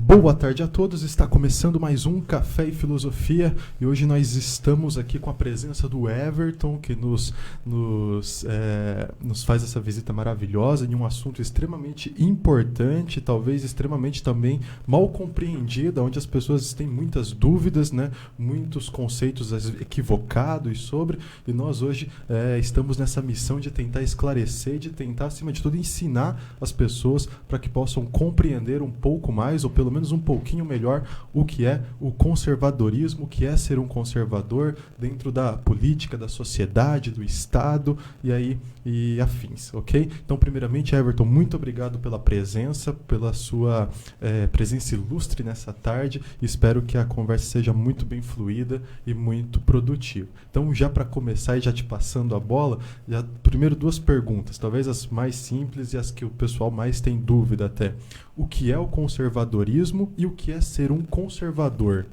Boa tarde a todos, está começando mais um Café e Filosofia e hoje nós estamos aqui com a presença do Everton, que nos faz essa visita maravilhosa em um assunto extremamente importante, talvez extremamente também mal compreendido, onde as pessoas têm muitas dúvidas, né? Muitos conceitos equivocados sobre, e nós hoje estamos nessa missão de tentar esclarecer, de tentar, acima de tudo, ensinar as pessoas para que possam compreender um pouco mais, ou pelo menos um pouquinho melhor, o que é o conservadorismo, o que é ser um conservador dentro da política, da sociedade, do Estado e afins, ok? Então, primeiramente, Everton, muito obrigado pela presença, pela sua presença ilustre nessa tarde. Espero que a conversa seja muito bem fluida e muito produtiva. Então, já para começar e já te passando a bola, primeiro duas perguntas, talvez as mais simples e as que o pessoal mais tem dúvida até. O que é o conservadorismo e o que é ser um conservador?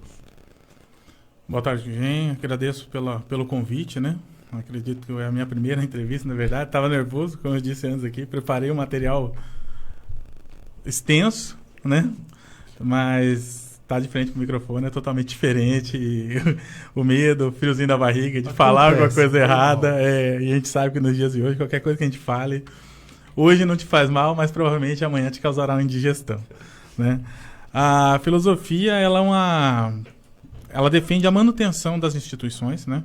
Boa tarde, Jean. Agradeço pelo convite, né? Acredito que é a minha primeira entrevista, na verdade. Estava nervoso, como eu disse antes aqui. Preparei um material extenso, né? Mas tá de frente com o microfone é totalmente diferente. E o medo, o friozinho da barriga de falar alguma coisa errada. E a gente sabe que nos dias de hoje, qualquer coisa que a gente fale, hoje não te faz mal, mas provavelmente amanhã te causará uma indigestão, né? A filosofia, ela defende a manutenção das instituições, né?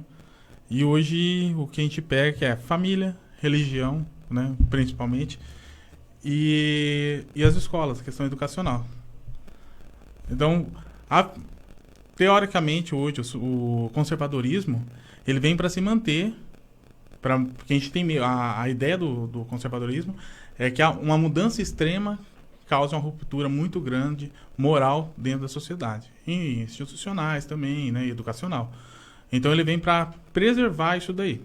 E hoje o que a gente pega que é família, religião, né? Principalmente, e as escolas, a questão educacional. Então, teoricamente hoje o conservadorismo ele vem para se manter, porque a gente tem a ideia do conservadorismo é que uma mudança extrema causa uma ruptura muito grande moral dentro da sociedade, e institucionais também, né, e educacional. Então ele vem para preservar isso daí.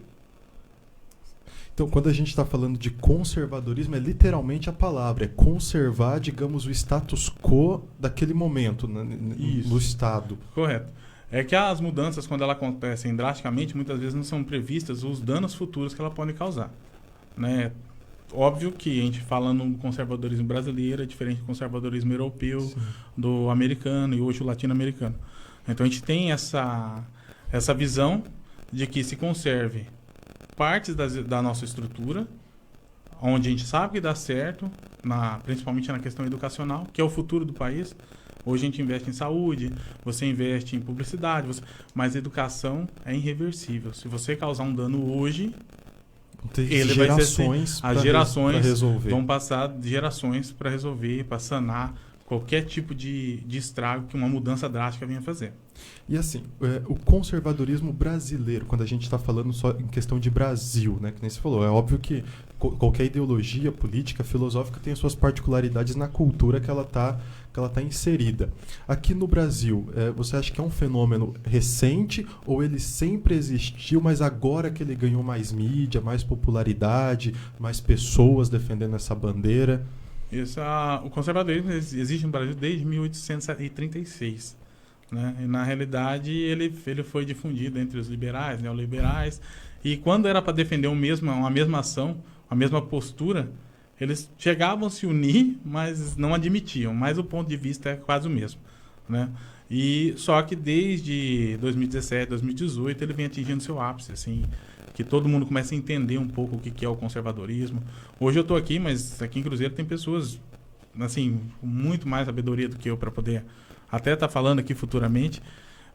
Então, quando a gente está falando de conservadorismo, é literalmente a palavra, é conservar, digamos, o status quo daquele momento, né, no Estado. Correto. É que as mudanças, quando elas acontecem drasticamente, muitas vezes não são previstas os danos futuros que ela pode causar, né? Óbvio que a gente falando no conservadorismo brasileiro é diferente do conservadorismo europeu, sim, do americano e hoje o latino-americano. Então a gente tem essa visão de que se conserve partes da nossa estrutura, onde a gente sabe que dá certo, principalmente na questão educacional, que é o futuro do país. Hoje a gente investe em saúde, você investe em publicidade, mas a educação é irreversível. Se você causar um dano hoje, ele vai ser assim, as gerações vão passar gerações para resolver, para sanar qualquer tipo de estrago que uma mudança drástica venha fazer. E assim, o conservadorismo brasileiro, quando a gente está falando só em questão de Brasil, né, que nem você falou, é óbvio que qualquer ideologia política, filosófica tem as suas particularidades na cultura que ela tá inserida. Aqui no Brasil, você acha que é um fenômeno recente ou ele sempre existiu, mas agora que ele ganhou mais mídia, mais popularidade, mais pessoas defendendo essa bandeira? O conservadorismo existe no Brasil desde 1836. Né? E, na realidade, ele foi difundido entre os liberais, neoliberais, e quando era para defender uma mesma ação, a mesma postura, eles chegavam a se unir, mas não admitiam, mas o ponto de vista é quase o mesmo, né? E só que desde 2017, 2018, ele vem atingindo seu ápice, assim, que todo mundo começa a entender um pouco o que é o conservadorismo. Hoje eu estou aqui, mas aqui em Cruzeiro tem pessoas assim, com muito mais sabedoria do que eu para poder até estar falando aqui futuramente,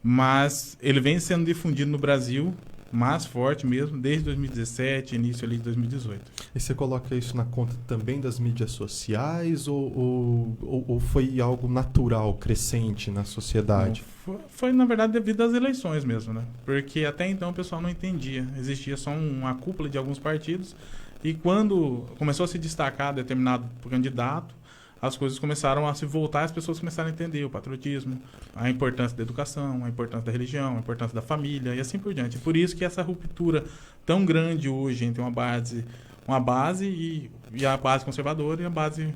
mas ele vem sendo difundido no Brasil mais forte mesmo, desde 2017, início ali de 2018. E você coloca isso na conta também das mídias sociais ou foi algo natural, crescente na sociedade? Foi, na verdade, devido às eleições mesmo, né? Porque até então o pessoal não entendia. Existia só uma cúpula de alguns partidos e quando começou a se destacar determinado candidato, as coisas começaram a se voltar e as pessoas começaram a entender o patriotismo, a importância da educação, a importância da religião, a importância da família e assim por diante. Por isso que essa ruptura tão grande hoje entre uma base e a base conservadora e a base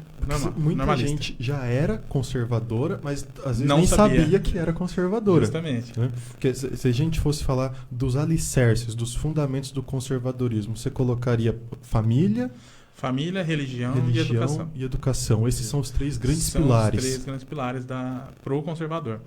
muita normalista. Gente já era conservadora, mas às vezes não nem sabia que era conservadora. Justamente. Né? Porque se a gente fosse falar dos alicerces, dos fundamentos do conservadorismo, você colocaria família, família, religião e Religião educação. e educação. Esses são os três grandes São pilares. os três grandes pilares pro conservador.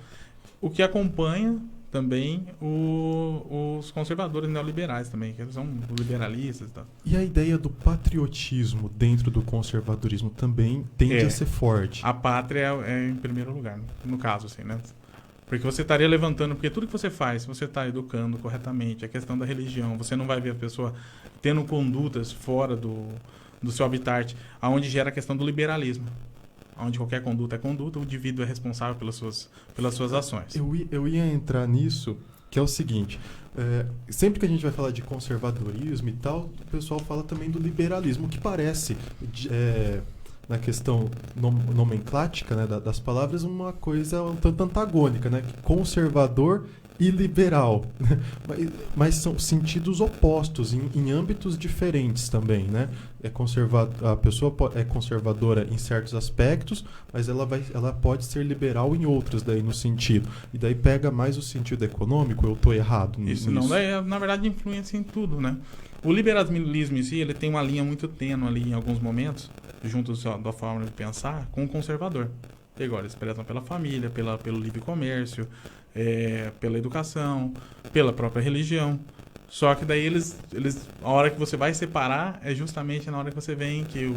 O que acompanha também os conservadores neoliberais também, que são liberalistas e tal. E a ideia do patriotismo dentro do conservadorismo também tende a ser forte. A pátria é em primeiro lugar, no caso, assim, né? Porque você estaria levantando, porque tudo que você faz, você está educando corretamente, a questão da religião, você não vai ver a pessoa tendo condutas fora do seu habitat, aonde gera a questão do liberalismo. Onde qualquer conduta é conduta, o indivíduo é responsável pelas suas ações. Eu ia entrar nisso, que é o seguinte, sempre que a gente vai falar de conservadorismo e tal, o pessoal fala também do liberalismo, que parece, na questão nomenclática, né, das palavras, uma coisa um tanto antagônica, né? Conservador e liberal, mas são sentidos opostos em âmbitos diferentes também, né? A pessoa é conservadora em certos aspectos, mas ela pode ser liberal em outros daí no sentido. E daí pega mais o sentido econômico, eu estou errado nisso? Isso não, na verdade influencia em tudo, né? O liberalismo em si, ele tem uma linha muito tênue ali em alguns momentos, junto da forma de pensar, com o conservador. Agora, eles prezam pela família, pelo livre comércio, pela educação, pela própria religião. Só que daí a hora que você vai separar é justamente na hora que você vê que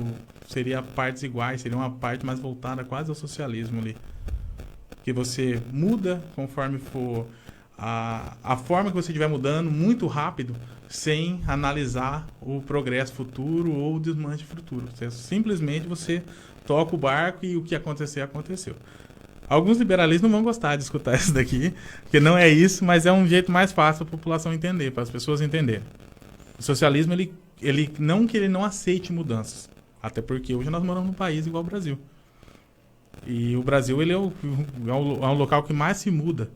seria partes iguais, seria uma parte mais voltada quase ao socialismo ali. Que você muda conforme for a forma que você estiver mudando muito rápido, sem analisar o progresso futuro ou o desmanche futuro. Simplesmente você toca o barco e o que acontecer, aconteceu. Alguns liberalistas não vão gostar de escutar isso daqui, porque não é isso, mas é um jeito mais fácil para a população entender, para as pessoas entenderem. O socialismo, ele não aceite mudanças, até porque hoje nós moramos num país igual ao Brasil. E o Brasil, ele é o local que mais se muda.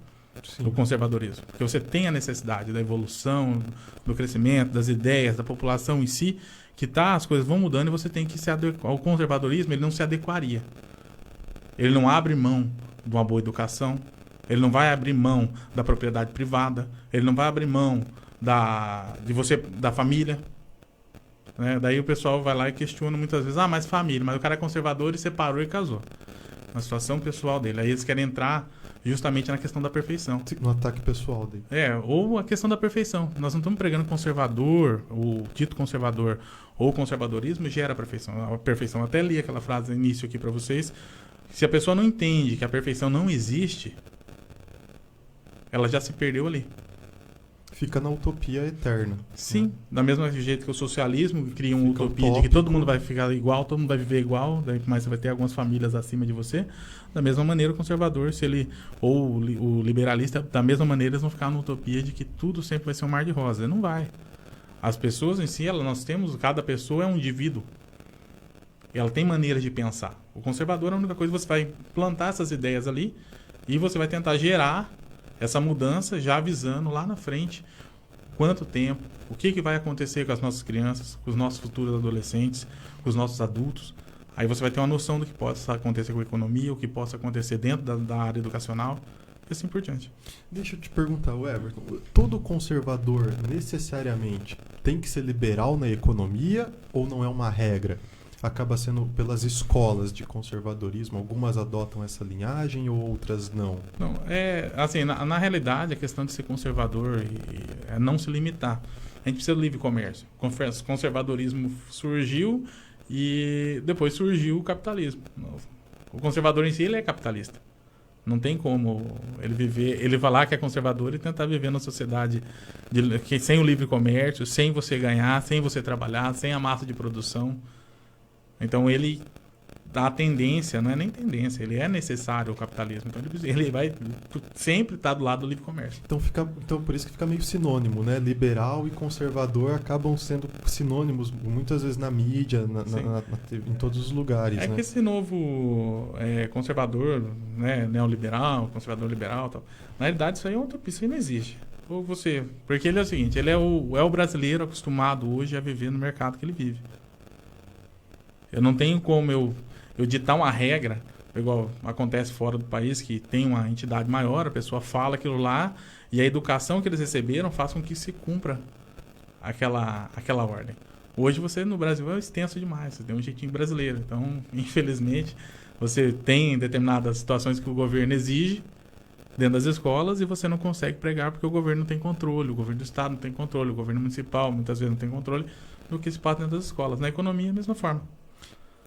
Sim. Do conservadorismo, porque você tem a necessidade da evolução, do crescimento, das ideias, da população em si, que as coisas vão mudando e você tem que se adequar. O conservadorismo, ele não se adequaria. Ele não abre mão de uma boa educação, ele não vai abrir mão da propriedade privada, ele não vai abrir mão da família. Né? Daí o pessoal vai lá e questiona muitas vezes, mas família, mas o cara é conservador e separou e casou. Na situação pessoal dele. Aí eles querem entrar justamente na questão da perfeição. No ataque pessoal dele. Ou a questão da perfeição. Nós não estamos pregando conservador, o dito conservador ou conservadorismo gera a perfeição. A perfeição, até li aquela frase no início aqui para vocês. Se a pessoa não entende que a perfeição não existe, ela já se perdeu ali. Fica na utopia eterna. Sim, né? Da mesma jeito que o socialismo cria uma utopia de que todo mundo vai ficar igual, todo mundo vai viver igual, mas você vai ter algumas famílias acima de você. Da mesma maneira, o conservador, ou o liberalista, da mesma maneira, eles vão ficar na utopia de que tudo sempre vai ser um mar de rosa. Não vai. As pessoas em si, cada pessoa é um indivíduo. Ela tem maneiras de pensar. O conservador, a única coisa, você vai plantar essas ideias ali e você vai tentar gerar essa mudança já avisando lá na frente quanto tempo, o que vai acontecer com as nossas crianças, com os nossos futuros adolescentes, com os nossos adultos. Aí você vai ter uma noção do que possa acontecer com a economia, o que possa acontecer dentro da área educacional e assim por diante. Deixa eu te perguntar, Everton, todo conservador necessariamente tem que ser liberal na economia ou não é uma regra? Acaba sendo pelas escolas de conservadorismo, algumas adotam essa linhagem ou outras não? Não, assim, na realidade, a questão de ser conservador é não se limitar. A gente precisa do livre comércio. O conservadorismo surgiu e depois surgiu o capitalismo. O conservador em si, ele é capitalista. Não tem como ele falar que é conservador e tentar viver numa sociedade sem o livre comércio, sem você ganhar, sem você trabalhar, sem a massa de produção. Então ele dá a tendência, não é nem tendência, ele é necessário ao capitalismo. Então ele vai sempre estar do lado do livre comércio. Então por isso que fica meio sinônimo, né? Liberal e conservador acabam sendo sinônimos muitas vezes na mídia, em todos os lugares. Que esse novo conservador, né, neoliberal, conservador liberal, tal, na realidade isso aí é uma utopia, isso aí não existe. Porque ele é o seguinte, ele é o brasileiro acostumado hoje a viver no mercado que ele vive. Eu não tenho como eu ditar uma regra, igual acontece fora do país, que tem uma entidade maior, a pessoa fala aquilo lá, e a educação que eles receberam faz com que se cumpra aquela ordem. Hoje você no Brasil é extenso demais, você tem um jeitinho brasileiro. Então, infelizmente, você tem determinadas situações que o governo exige dentro das escolas e você não consegue pregar porque o governo não tem controle, o governo do estado não tem controle, o governo municipal muitas vezes não tem controle do que se passa dentro das escolas. Na economia, a mesma forma.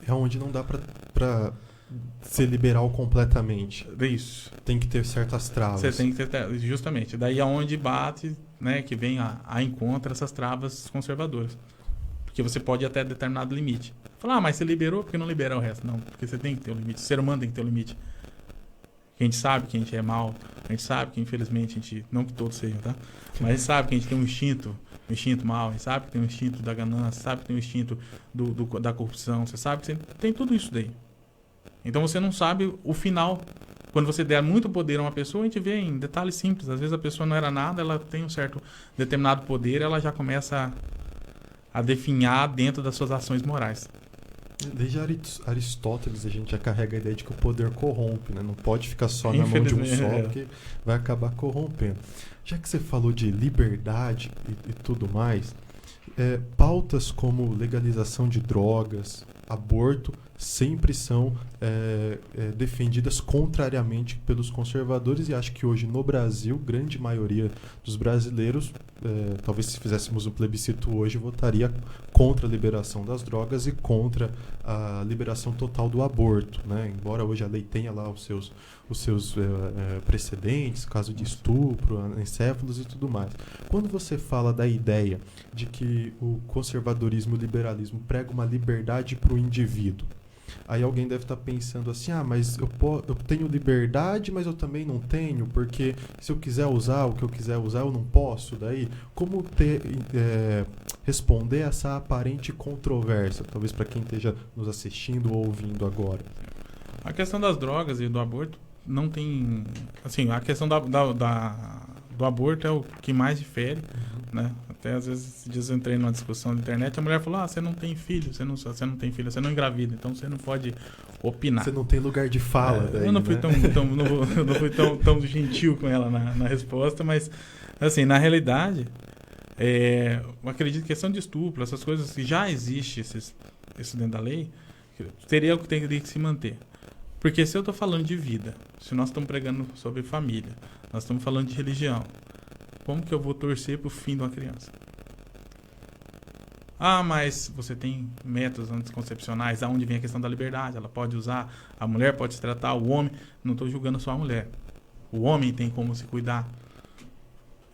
É onde não dá para ser liberal completamente. Isso. Tem que ter certas travas. Você tem que ter, justamente. Daí é onde bate, né, que vem a encontro essas travas conservadoras. Porque você pode ir até determinado limite. Falar, mas você liberou, por que não libera o resto? Não, porque você tem que ter um limite. O ser humano tem que ter um limite. A gente sabe que a gente é mal, a gente sabe que infelizmente a gente, não que todos sejam, tá? Mas a gente sabe que a gente tem um instinto mal, a gente sabe que tem um instinto da ganância, sabe que tem um instinto da corrupção, você sabe que você tem tudo isso daí. Então você não sabe o final. Quando você der muito poder a uma pessoa, a gente vê em detalhes simples. Às vezes a pessoa não era nada, ela tem um certo determinado poder, ela já começa a definhar dentro das suas ações morais. Desde Aristóteles a gente já carrega a ideia de que o poder corrompe, né? Não pode ficar só na mão de um só, porque vai acabar corrompendo. Já que você falou de liberdade e tudo mais, pautas como legalização de drogas, aborto, sempre são defendidas contrariamente pelos conservadores, e acho que hoje no Brasil, grande maioria dos brasileiros, talvez se fizéssemos um plebiscito hoje, votaria contra a liberação das drogas e contra a liberação total do aborto, né? Embora hoje a lei tenha lá os seus precedentes, caso de estupro, anencéfalos e tudo mais. Quando você fala da ideia de que o conservadorismo e o liberalismo pregam uma liberdade para o indivíduo, aí alguém deve estar pensando assim, mas eu tenho liberdade, mas eu também não tenho, porque se eu quiser usar o que eu quiser usar, eu não posso. Daí, como responder essa aparente controvérsia, talvez para quem esteja nos assistindo ou ouvindo agora? A questão das drogas e do aborto não tem... Assim, a questão do aborto é o que mais difere, né? Até às vezes, esses dias eu entrei numa discussão na internet, a mulher falou, você não tem filho, você não tem filho, você não engravida, então você não pode opinar. Você não tem lugar de fala. Daí, eu não fui, não fui tão gentil com ela na resposta, mas, assim, na realidade, eu acredito que questão de estupro, essas coisas que já existe isso dentro da lei, teria que se manter. Porque se eu estou falando de vida, se nós estamos pregando sobre família, nós estamos falando de religião, como que eu vou torcer para o fim de uma criança? Mas você tem métodos anticoncepcionais, aonde vem a questão da liberdade, ela pode usar, a mulher pode se tratar, o homem, não estou julgando só a mulher, o homem tem como se cuidar.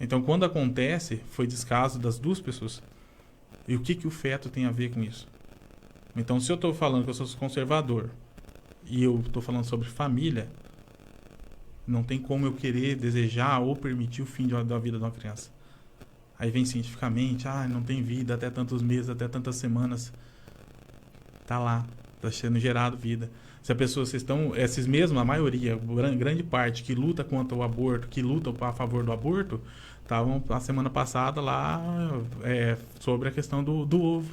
Então, quando acontece, foi descaso das duas pessoas. E o que o feto tem a ver com isso? Então, se eu estou falando que eu sou conservador, e eu estou falando sobre família, não tem como eu querer, desejar ou permitir o fim da vida de uma criança. Aí vem cientificamente, não tem vida até tantos meses, até tantas semanas. Tá lá, tá sendo gerado vida. Se a pessoa, esses mesmos, a maioria, grande parte, que luta contra o aborto, que luta a favor do aborto, estavam a semana passada lá sobre a questão do ovo,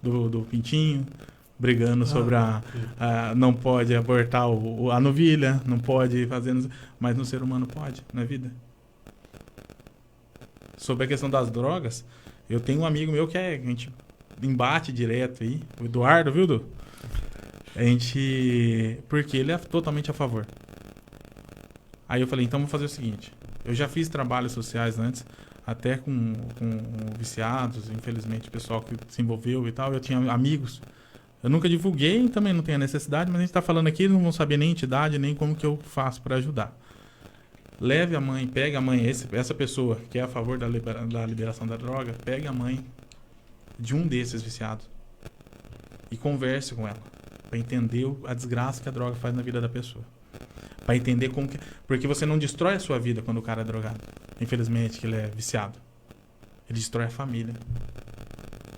do pintinho, brigando sobre não pode abortar a novilha, não pode fazer, mas no ser humano pode, na vida. Sobre a questão das drogas, eu tenho um amigo meu que a gente embate direto aí, o Eduardo, viu, Du? Porque ele é totalmente a favor. Aí eu falei, então vamos fazer o seguinte, eu já fiz trabalhos sociais antes, até com viciados, infelizmente, pessoal que se envolveu e tal, eu tinha amigos. Eu nunca divulguei, também não tenho a necessidade, mas a gente está falando aqui, não vão saber nem entidade, nem como que eu faço para ajudar. Leve a mãe, pegue a mãe, essa pessoa que é a favor da liberação da droga, pegue a mãe de um desses viciados e converse com ela, para entender a desgraça que a droga faz na vida da pessoa. Para entender como que... Porque você não destrói a sua vida quando o cara é drogado. Infelizmente, que ele é viciado. Ele destrói a família.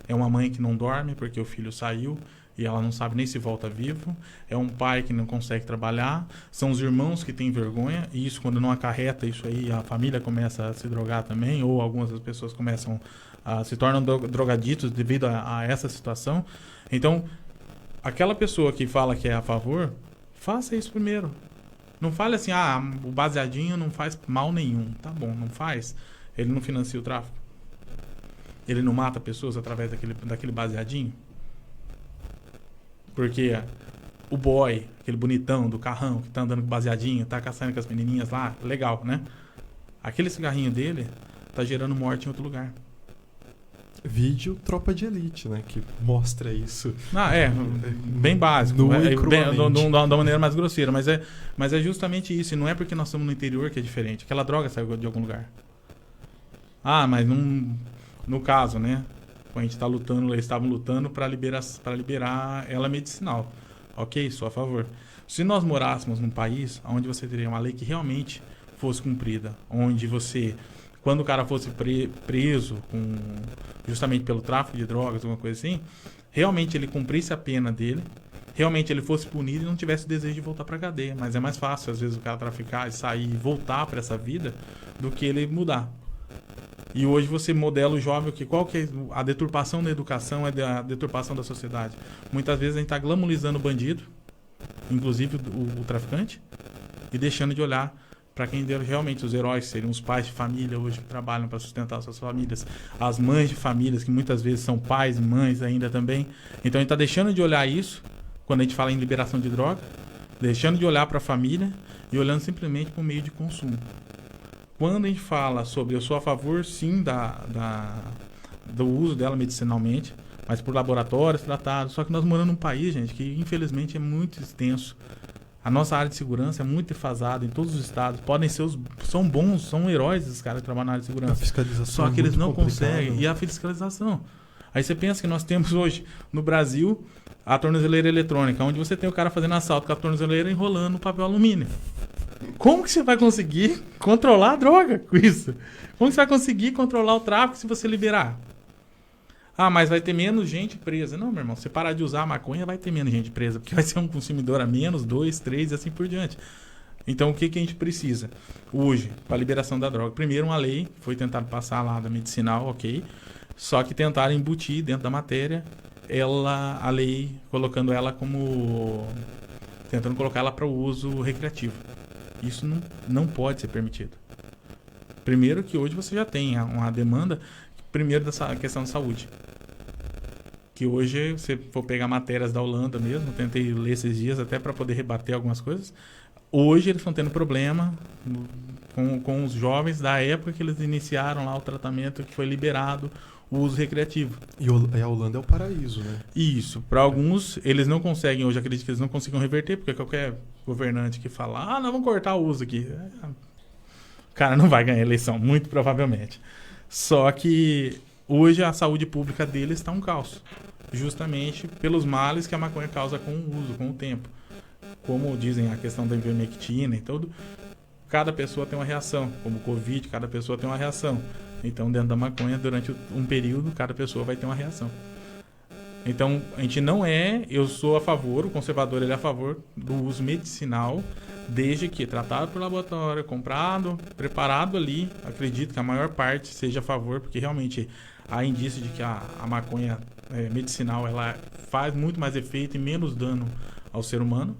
É uma mãe que não dorme porque o filho saiu e ela não sabe nem se volta vivo. É um pai que não consegue trabalhar. São os irmãos que têm vergonha. E isso, quando não acarreta isso aí, a família começa a se drogar também. Ou algumas das pessoas começam a se tornam drogaditos devido a essa situação. Então, aquela pessoa que fala que é a favor, faça isso primeiro. Não fale assim, o baseadinho não faz mal nenhum. Tá bom, não faz. Ele não financia o tráfico. ele não mata pessoas através daquele baseadinho? Porque o boy, aquele bonitão do carrão, que tá andando com baseadinho, tá caçando com as menininhas lá, legal, né? Aquele cigarrinho dele tá gerando morte em outro lugar. Vídeo Tropa de Elite, né? Que mostra isso. Bem básico. Da maneira mais grosseira. Mas é justamente isso. E não é porque nós estamos no interior que é diferente. Aquela droga saiu de algum lugar. Mas no caso, né? A gente tá lutando, eles estavam lutando para liberar ela medicinal. Ok, sou a favor. Se nós morássemos num país onde você teria uma lei que realmente fosse cumprida, onde você... Quando o cara fosse preso justamente pelo tráfico de drogas, alguma coisa assim, realmente ele cumprisse a pena dele, realmente ele fosse punido e não tivesse o desejo de voltar para a cadeia. Mas é mais fácil, às vezes, o cara traficar e sair e voltar para essa vida do que ele mudar. E hoje você modela o jovem, qual que é a deturpação da educação, é a deturpação da sociedade. Muitas vezes a gente está glamorizando o bandido, inclusive o traficante, e deixando de olhar para quem realmente os heróis seriam os pais de família hoje que trabalham para sustentar suas famílias, as mães de famílias que muitas vezes são pais e mães ainda também. Então a gente está deixando de olhar isso quando a gente fala em liberação de droga, deixando de olhar para a família e olhando simplesmente para o meio de consumo. Quando a gente fala sobre eu sou a favor sim do uso dela medicinalmente, mas por laboratórios tratados, só que nós moramos num país, gente, que infelizmente é muito extenso. A nossa área de segurança é muito defasada em todos os estados. São bons, são heróis esses caras que trabalham na área de segurança. A fiscalização só que eles não complicado. conseguem. E a fiscalização. Aí você pensa que nós temos hoje no Brasil a tornozeleira eletrônica, onde você tem o cara fazendo assalto com a tornozeleira enrolando o papel alumínio. Como que você vai conseguir controlar a droga com isso? Como que você vai conseguir controlar o tráfico se você liberar? Mas vai ter menos gente presa. Não, meu irmão, se parar de usar a maconha, vai ter menos gente presa, porque vai ser um consumidor a menos, 2, 3 e assim por diante. Então, o que a gente precisa hoje para a liberação da droga? Primeiro, uma lei, foi tentado passar lá da medicinal, ok, só que tentaram embutir dentro da matéria a lei, colocando ela tentando colocar ela para o uso recreativo. Isso não pode ser permitido. Primeiro que hoje você já tem uma demanda, primeiro dessa questão de saúde. Que hoje, se for pegar matérias da Holanda mesmo, tentei ler esses dias até para poder rebater algumas coisas, hoje eles estão tendo problema com os jovens da época que eles iniciaram lá o tratamento que foi liberado o uso recreativo. E a Holanda é o paraíso, né? Isso. Para alguns, eles não conseguem, hoje acredito que eles não consigam reverter, porque qualquer governante que fala, nós vamos cortar o uso aqui. O cara não vai ganhar eleição, muito provavelmente. Só que hoje a saúde pública deles está um caos. Justamente pelos males que a maconha causa com o uso, com o tempo. Como dizem a questão da ivermectina e tudo, cada pessoa tem uma reação. Como o Covid, cada pessoa tem uma reação. Então, dentro da maconha, durante um período, cada pessoa vai ter uma reação. Então, a gente eu sou a favor, o conservador ele é a favor do uso medicinal, desde que tratado por laboratório, comprado, preparado ali. Acredito que a maior parte seja a favor, porque realmente há indício de que a maconha medicinal ela faz muito mais efeito e menos dano ao ser humano.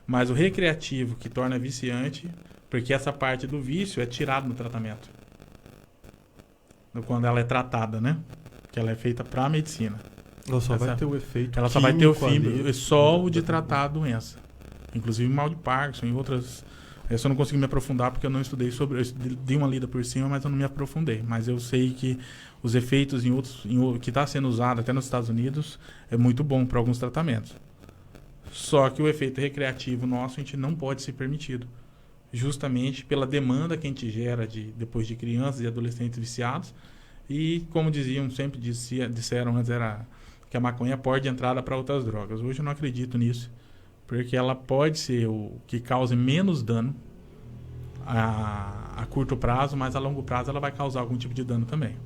Mas o recreativo, que torna viciante, porque essa parte do vício é tirado no tratamento. Quando ela é tratada, né? Que ela é feita para a medicina. Ela só vai ter o efeito. Ela só vai ter o de tratar a doença. Inclusive mal de Parkinson e outras. Eu só não consegui me aprofundar porque eu não estudei sobre. Eu dei uma lida por cima, mas eu não me aprofundei. Mas eu sei que os efeitos que está sendo usado até nos Estados Unidos é muito bom para alguns tratamentos. Só que o efeito recreativo nosso a gente não pode ser permitido. Justamente pela demanda que a gente gera depois de crianças e adolescentes viciados. E como sempre disseram antes, era que a maconha é porta de entrada para outras drogas. Hoje eu não acredito nisso, porque ela pode ser o que cause menos dano a curto prazo, mas a longo prazo ela vai causar algum tipo de dano também.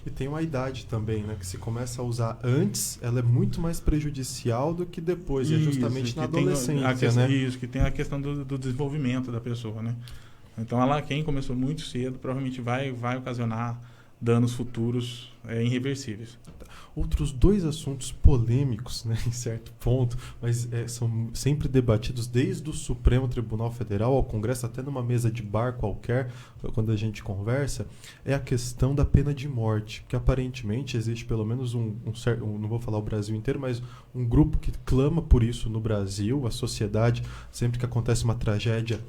E tem uma idade também, né? Que se começa a usar antes, ela é muito mais prejudicial do que depois. Isso, e é justamente na adolescência, né? Isso, que tem a questão do desenvolvimento da pessoa, né? Então, quem começou muito cedo, provavelmente vai ocasionar danos futuros irreversíveis. Outros dois assuntos polêmicos, né, em certo ponto, mas são sempre debatidos desde o Supremo Tribunal Federal ao Congresso, até numa mesa de bar qualquer, quando a gente conversa, é a questão da pena de morte, que aparentemente existe pelo menos não vou falar o Brasil inteiro, mas um grupo que clama por isso no Brasil, a sociedade, sempre que acontece uma tragédia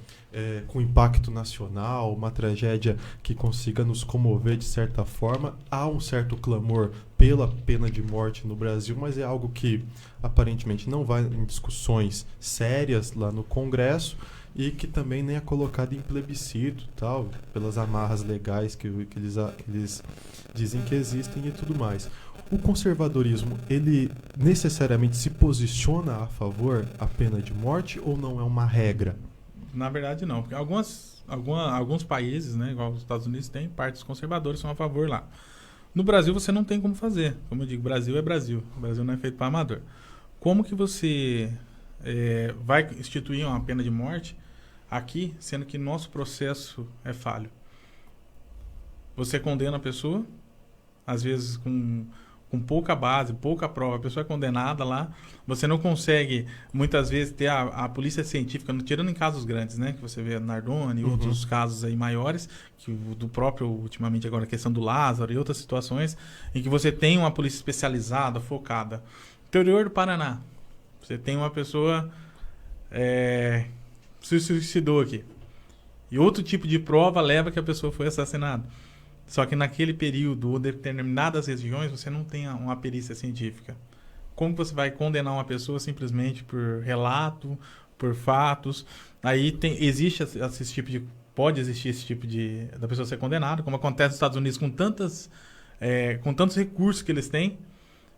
com impacto nacional, uma tragédia que consiga nos comover de certa forma, há um certo clamor pela pena de morte no Brasil, mas é algo que aparentemente não vai em discussões sérias lá no Congresso e que também nem é colocado em plebiscito, tal, pelas amarras legais que eles dizem que existem e tudo mais. O conservadorismo, ele necessariamente se posiciona a favor da pena de morte ou não é uma regra? Na verdade, não. Porque alguns países, né, igual os Estados Unidos, tem partes conservadoras são a favor lá. No Brasil, você não tem como fazer. Como eu digo, Brasil é Brasil. O Brasil não é feito para amador. Como que você vai instituir uma pena de morte aqui, sendo que nosso processo é falho? Você condena a pessoa, às vezes com pouca base, pouca prova, a pessoa é condenada lá, você não consegue, muitas vezes, ter a polícia científica, tirando em casos grandes, né, que você vê Nardoni e outros casos aí maiores, que do próprio, ultimamente agora, a questão do Lázaro e outras situações, em que você tem uma polícia especializada, focada. Interior do Paraná, você tem uma pessoa se suicidou aqui, e outro tipo de prova leva que a pessoa foi assassinada. Só que naquele período ou determinadas regiões você não tem uma perícia científica. Como você vai condenar uma pessoa simplesmente por relato, por fatos? Aí pode existir esse tipo da pessoa ser condenada, como acontece nos Estados Unidos com tantos recursos que eles têm.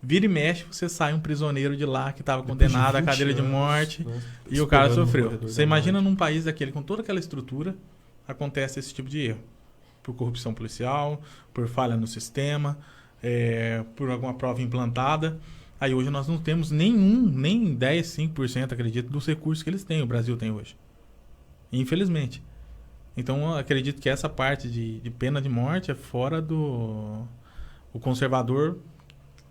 Vira e mexe, você sai um prisioneiro de lá que estava condenado à cadeira de morte, né? E o cara sofreu. Você imagina num país daquele com toda aquela estrutura, acontece esse tipo de erro. Por corrupção policial, por falha no sistema, por alguma prova implantada. Aí hoje nós não temos nem 10, 5%, acredito, dos recursos que eles têm, o Brasil tem hoje. Infelizmente. Então, acredito que essa parte de pena de morte é fora do... O conservador,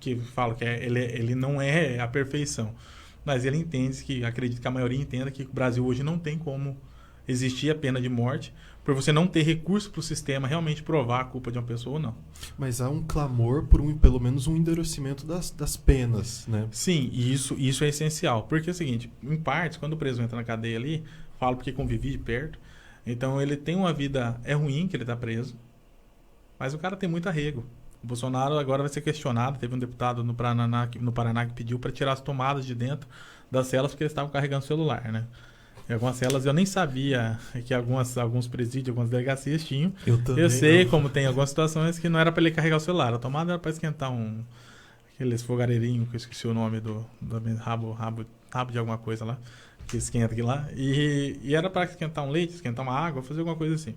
que fala que ele não é a perfeição, mas ele entende acredito que a maioria entenda que o Brasil hoje não tem como existir a pena de morte, por você não ter recurso para o sistema realmente provar a culpa de uma pessoa ou não. Mas há um clamor por pelo menos um endurecimento das penas, né? Sim, e isso é essencial. Porque é o seguinte, em partes, quando o preso entra na cadeia ali, falo porque convivi de perto, então ele tem uma vida, é ruim que ele está preso, mas o cara tem muito arrego. O Bolsonaro agora vai ser questionado, teve um deputado no Paraná que pediu para tirar as tomadas de dentro das celas porque eles estavam carregando o celular, né? Em algumas celas eu nem sabia que alguns presídios, algumas delegacias tinham. Eu sei como tem algumas situações que não era para ele carregar o celular. A tomada era para esquentar aqueles fogareirinhos, que eu esqueci o nome do rabo de alguma coisa lá, que esquenta aqui lá. E era para esquentar um leite, esquentar uma água, fazer alguma coisa assim.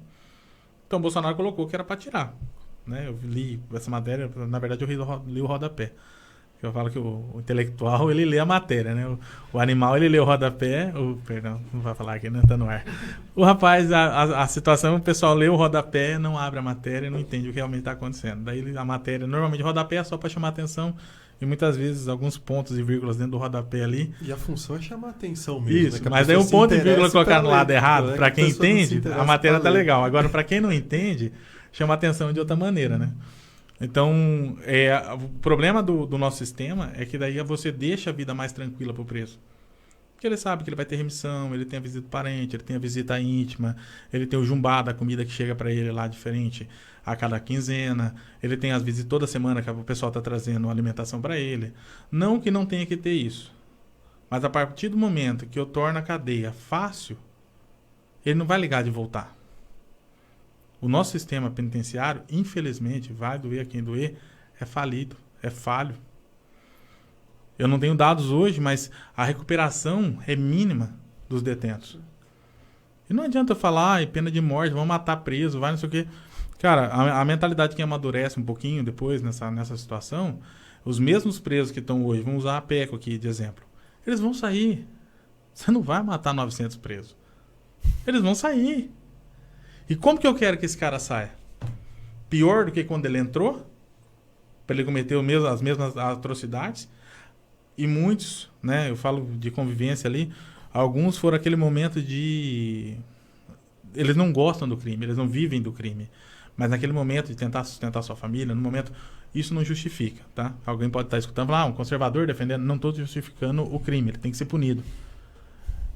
Então o Bolsonaro colocou que era para tirar. Né? Eu li essa matéria, na verdade eu li o rodapé. Eu falo que o intelectual, ele lê a matéria, né? O animal, ele lê o rodapé. Perdão, não vai falar aqui, né? Tá no ar. O rapaz, a situação, o pessoal lê o rodapé, não abre a matéria, não entende o que realmente está acontecendo. Daí a matéria, normalmente o rodapé é só para chamar atenção e muitas vezes alguns pontos e vírgulas dentro do rodapé ali. E a função é chamar atenção mesmo. Isso, né? Mas daí um ponto e vírgula colocado no lado errado, para quem entende, a matéria tá legal. Agora, para quem não entende, chama atenção de outra maneira, né? Então, o problema do nosso sistema é que daí você deixa a vida mais tranquila para o preso. Porque ele sabe que ele vai ter remissão, ele tem a visita do parente, ele tem a visita íntima, ele tem o jumbá da comida que chega para ele lá diferente a cada quinzena, ele tem as visitas toda semana que o pessoal está trazendo alimentação para ele. Não que não tenha que ter isso, mas a partir do momento que eu torno a cadeia fácil, ele não vai ligar de voltar. O nosso sistema penitenciário, infelizmente, vai doer a quem doer, é falido, é falho. Eu não tenho dados hoje, mas a recuperação é mínima dos detentos. E não adianta eu falar, pena de morte, vamos matar preso, vai não sei o quê. Cara, a mentalidade que amadurece um pouquinho depois nessa situação, os mesmos presos que estão hoje, vamos usar a PECO aqui de exemplo, eles vão sair. Você não vai matar 900 presos. Eles vão sair. E como que eu quero que esse cara saia? pior do que quando ele entrou, para ele cometer as mesmas atrocidades. E muitos, né, eu falo de convivência ali, alguns foram aquele momento de... Eles não gostam do crime, eles não vivem do crime. Mas naquele momento de tentar sustentar sua família, no momento... Isso não justifica, tá? Alguém pode estar escutando e falar, um conservador defendendo... Não estou justificando o crime, ele tem que ser punido.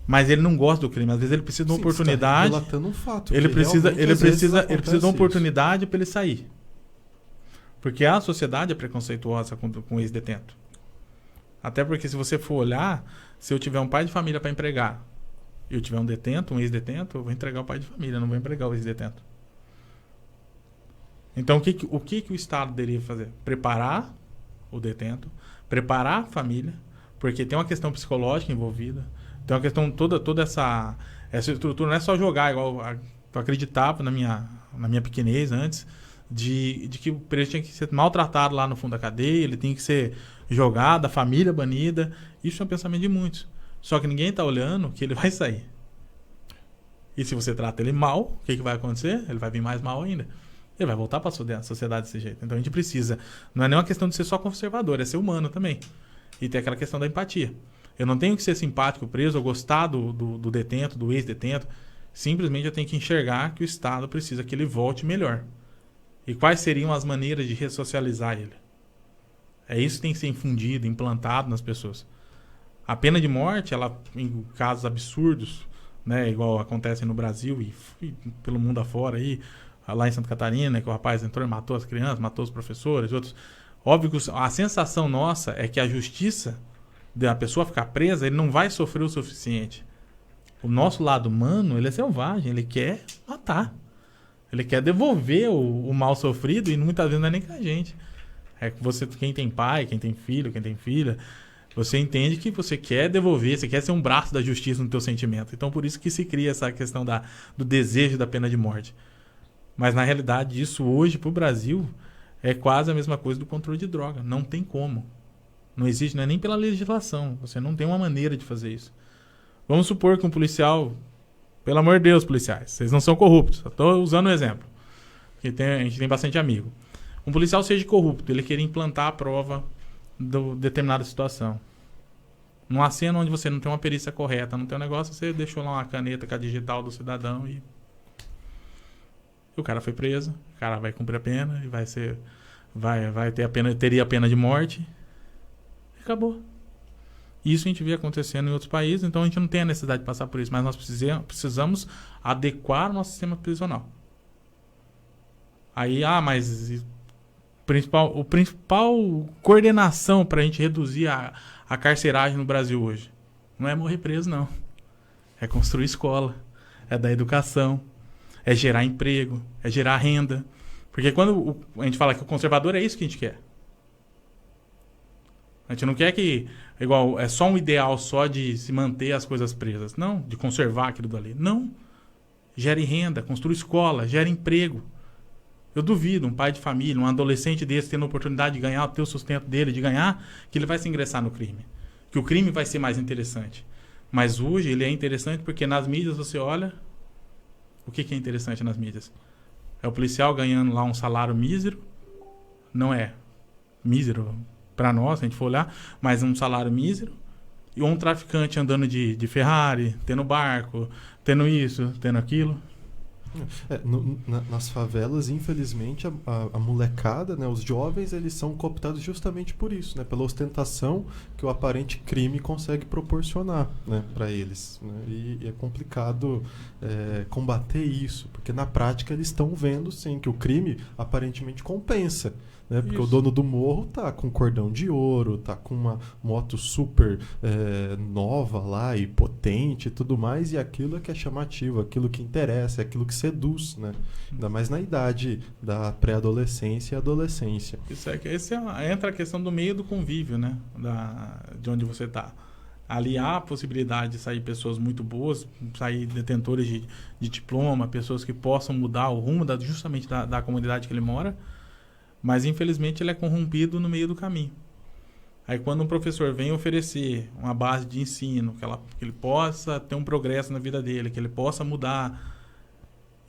Mas ele não gosta do crime. Às vezes ele precisa de uma oportunidade... Você tá relatando um fato. Ele precisa de uma oportunidade para ele sair. Porque a sociedade é preconceituosa com o ex-detento. Até porque se você for olhar, se eu tiver um pai de família para empregar, e eu tiver um detento, um ex-detento, eu vou entregar o pai de família, não vou empregar o ex-detento. Então, o que o Estado deveria fazer? Preparar o detento, preparar a família, porque tem uma questão psicológica envolvida, tem uma questão, toda essa estrutura, não é só jogar, igual eu acreditava na minha pequenez antes, de que o preso tinha que ser maltratado lá no fundo da cadeia, ele tinha que ser jogado, a família banida. Isso é um pensamento de muitos. Só que ninguém está olhando que ele vai sair. E se você trata ele mal, o que vai acontecer? Ele vai vir mais mal ainda. Ele vai voltar para a sociedade desse jeito. Então a gente precisa... Não é nem uma questão de ser só conservador, é ser humano também. E tem aquela questão da empatia. Eu não tenho que ser simpático preso ou gostar do detento, do ex-detento. Simplesmente eu tenho que enxergar que o Estado precisa que ele volte melhor. E quais seriam as maneiras de ressocializar ele? É isso que tem que ser infundido, implantado nas pessoas. A pena de morte, ela, em casos absurdos, né, igual acontece no Brasil e pelo mundo afora, aí, lá em Santa Catarina, que o rapaz entrou e matou as crianças, matou os professores, outros. Óbvio que a sensação nossa é que a justiça da pessoa ficar presa, ele não vai sofrer o suficiente. O nosso lado humano, ele é selvagem, ele quer matar. Ele quer devolver o mal sofrido e muitas vezes não é nem com a gente. É que você, quem tem pai, quem tem filho, quem tem filha, você entende que você quer devolver, você quer ser um braço da justiça no teu sentimento. Então por isso que se cria essa questão do desejo da pena de morte. Mas na realidade isso hoje para o Brasil é quase a mesma coisa do controle de droga. Não tem como. Não existe, não é nem pela legislação. Você não tem uma maneira de fazer isso. Vamos supor que um policial... Pelo amor de Deus, policiais, vocês não são corruptos. Só estou usando um exemplo. Porque a gente tem bastante amigo. Um policial seja corrupto, ele queria implantar a prova de determinada situação. Numa cena onde você não tem uma perícia correta, não tem um negócio, você deixou lá uma caneta com a digital do cidadão e o cara foi preso, o cara vai cumprir a pena e vai ter teria a pena de morte e acabou. Isso a gente vê acontecendo em outros países, então a gente não tem a necessidade de passar por isso, mas nós precisamos adequar o nosso sistema prisional. Aí, mas o principal coordenação para a gente reduzir a carceragem no Brasil hoje não é morrer preso, não. É construir escola, é dar educação, é gerar emprego, é gerar renda. Porque quando a gente fala que o conservador é isso que a gente quer. A gente não quer que é só um ideal só de se manter as coisas presas. Não, de conservar aquilo dali. Não. Gere renda, construa escola, gere emprego. Eu duvido um pai de família, um adolescente desse tendo a oportunidade de ganhar, ter o sustento dele, de ganhar, que ele vai se ingressar no crime. Que o crime vai ser mais interessante. Mas hoje ele é interessante porque nas mídias você olha... O que é interessante nas mídias? É o policial ganhando lá um salário mísero. Não é mísero para nós, se a gente for olhar, mas um salário mísero. E um traficante andando de Ferrari, tendo barco, tendo isso, tendo aquilo. Nas favelas, infelizmente, a molecada, né, os jovens, eles são cooptados justamente por isso, né, pela ostentação que o aparente crime consegue proporcionar, né, para eles. Né, e é complicado combater isso, porque na prática eles estão vendo, sim, que o crime aparentemente compensa. Né? Porque o dono do morro tá com cordão de ouro, tá com uma moto super nova lá e potente e tudo mais, e aquilo é que é chamativo, aquilo que interessa, é aquilo que seduz, né? Ainda mais na idade da pré-adolescência e adolescência. Entra a questão do meio do convívio, né? De onde você tá. Ali há a possibilidade de sair pessoas muito boas, sair detentores de diploma, pessoas que possam mudar o rumo justamente da comunidade que ele mora. Mas, infelizmente, ele é corrompido no meio do caminho. Aí, quando um professor vem oferecer uma base de ensino, que ele possa ter um progresso na vida dele, que ele possa mudar,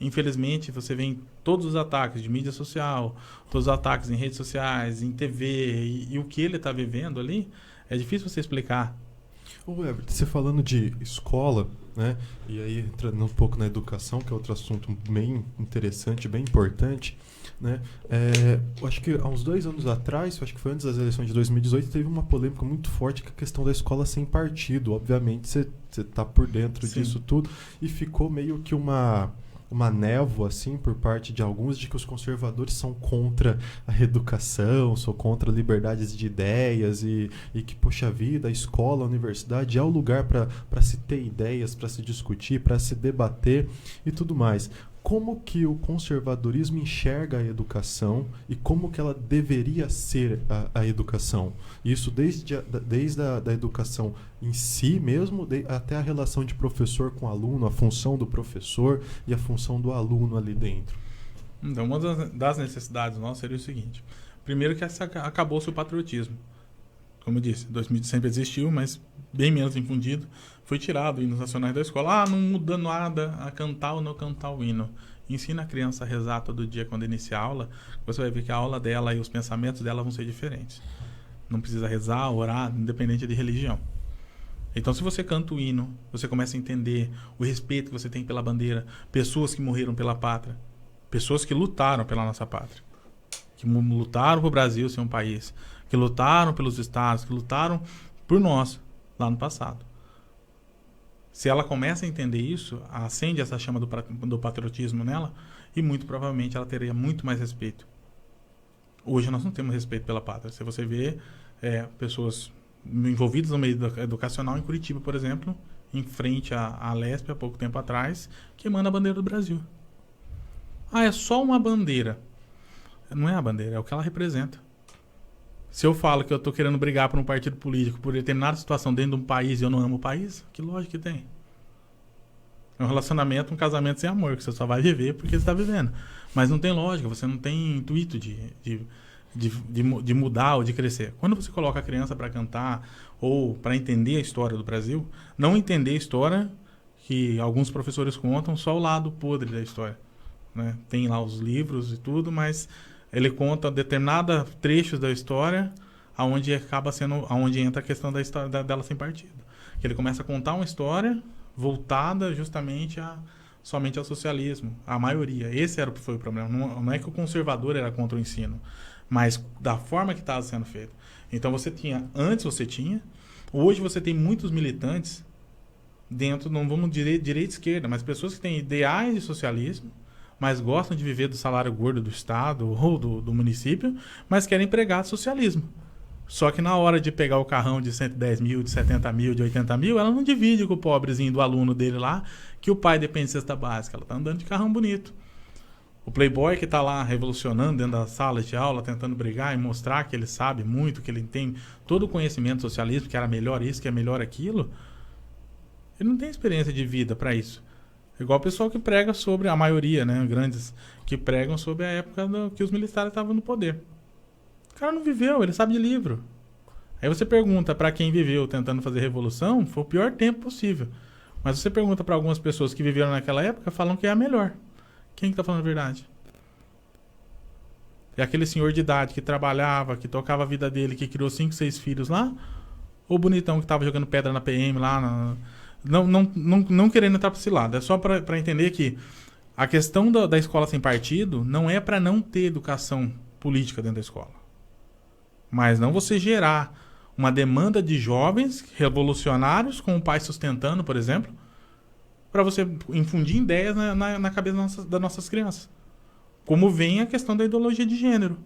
Infelizmente, você vê em todos os ataques de mídia social, todos os ataques em redes sociais, em TV, e o que ele está vivendo ali, é difícil você explicar. Ô Everton, você falando de escola, né? E aí entrando um pouco na educação, que é outro assunto bem interessante, bem importante, né? Eu acho que há uns 2 anos atrás, acho que foi antes das eleições de 2018, teve uma polêmica muito forte com a questão da escola sem partido. Obviamente, você está por dentro Sim. disso tudo, e ficou meio que uma névoa, assim, por parte de alguns, de que os conservadores são contra a educação, são contra liberdades de ideias e que, poxa vida, a escola, a universidade é o lugar para se ter ideias, para se discutir, para se debater e tudo mais. Como que o conservadorismo enxerga a educação e como que ela deveria ser a educação? Isso desde a educação em si mesmo, até a relação de professor com aluno, a função do professor e a função do aluno ali dentro. Então, uma das necessidades nossas seria o seguinte. Primeiro que acabou-se o patriotismo. Como eu disse, 2000 sempre existiu, mas bem menos infundido. Foi tirado hinos nacionais da escola. Não muda nada a cantar ou não cantar o hino. Ensina a criança a rezar todo dia quando inicia a aula. Você vai ver que a aula dela e os pensamentos dela vão ser diferentes. Não precisa rezar, orar, independente de religião. Então, se você canta o hino, você começa a entender o respeito que você tem pela bandeira, pessoas que morreram pela pátria, pessoas que lutaram pela nossa pátria, que lutaram para o Brasil ser um país, que lutaram pelos estados, que lutaram por nós lá no passado. Se ela começa a entender isso, acende essa chama do patriotismo nela e muito provavelmente ela teria muito mais respeito. Hoje nós não temos respeito pela pátria. Se você vê pessoas envolvidas no meio educacional em Curitiba, por exemplo, em frente à Lespe, há pouco tempo atrás, queimando a bandeira do Brasil. É só uma bandeira. Não é a bandeira, é o que ela representa. Se eu falo que eu estou querendo brigar por um partido político por determinada situação dentro de um país e eu não amo o país, que lógica que tem? É um relacionamento, um casamento sem amor, que você só vai viver porque você está vivendo. Mas não tem lógica, você não tem intuito de mudar ou de crescer. Quando você coloca a criança para cantar ou para entender a história do Brasil, não entender a história que alguns professores contam, só o lado podre da história, né? Tem lá os livros e tudo, mas ele conta determinados trechos da história aonde entra a questão da história dela sem partido. Que ele começa a contar uma história voltada justamente somente ao socialismo, a maioria. Esse foi o problema. Não é que o conservador era contra o ensino, mas da forma que estava sendo feito. Então antes você tinha, hoje você tem muitos militantes dentro, não vamos dizer direita e esquerda, mas pessoas que têm ideais de socialismo, mas gostam de viver do salário gordo do Estado ou do município, mas querem pregar socialismo. Só que na hora de pegar o carrão de 110 mil, de 70 mil, de 80 mil, ela não divide com o pobrezinho do aluno dele lá, que o pai depende de cesta básica. Ela está andando de carrão bonito. O playboy que está lá revolucionando dentro das salas de aula, tentando brigar e mostrar que ele sabe muito, que ele tem todo o conhecimento socialismo, que era melhor isso, que é melhor aquilo, ele não tem experiência de vida para isso. Igual o pessoal que prega sobre, a maioria, né, grandes, que pregam sobre a época que os militares estavam no poder. O cara não viveu, ele sabe de livro. Aí você pergunta para quem viveu tentando fazer revolução, foi o pior tempo possível. Mas você pergunta para algumas pessoas que viveram naquela época, falam que é a melhor. Quem que tá falando a verdade? É aquele senhor de idade que trabalhava, que tocava a vida dele, que criou 5, 6 filhos lá? Ou o bonitão que tava jogando pedra na PM lá? Não querendo entrar para esse lado. É só para entender que a questão da escola sem partido não é para não ter educação política dentro da escola. Mas não você gerar uma demanda de jovens revolucionários com o pai sustentando, por exemplo, para você infundir ideias na cabeça das nossas crianças. Como vem a questão da ideologia de gênero.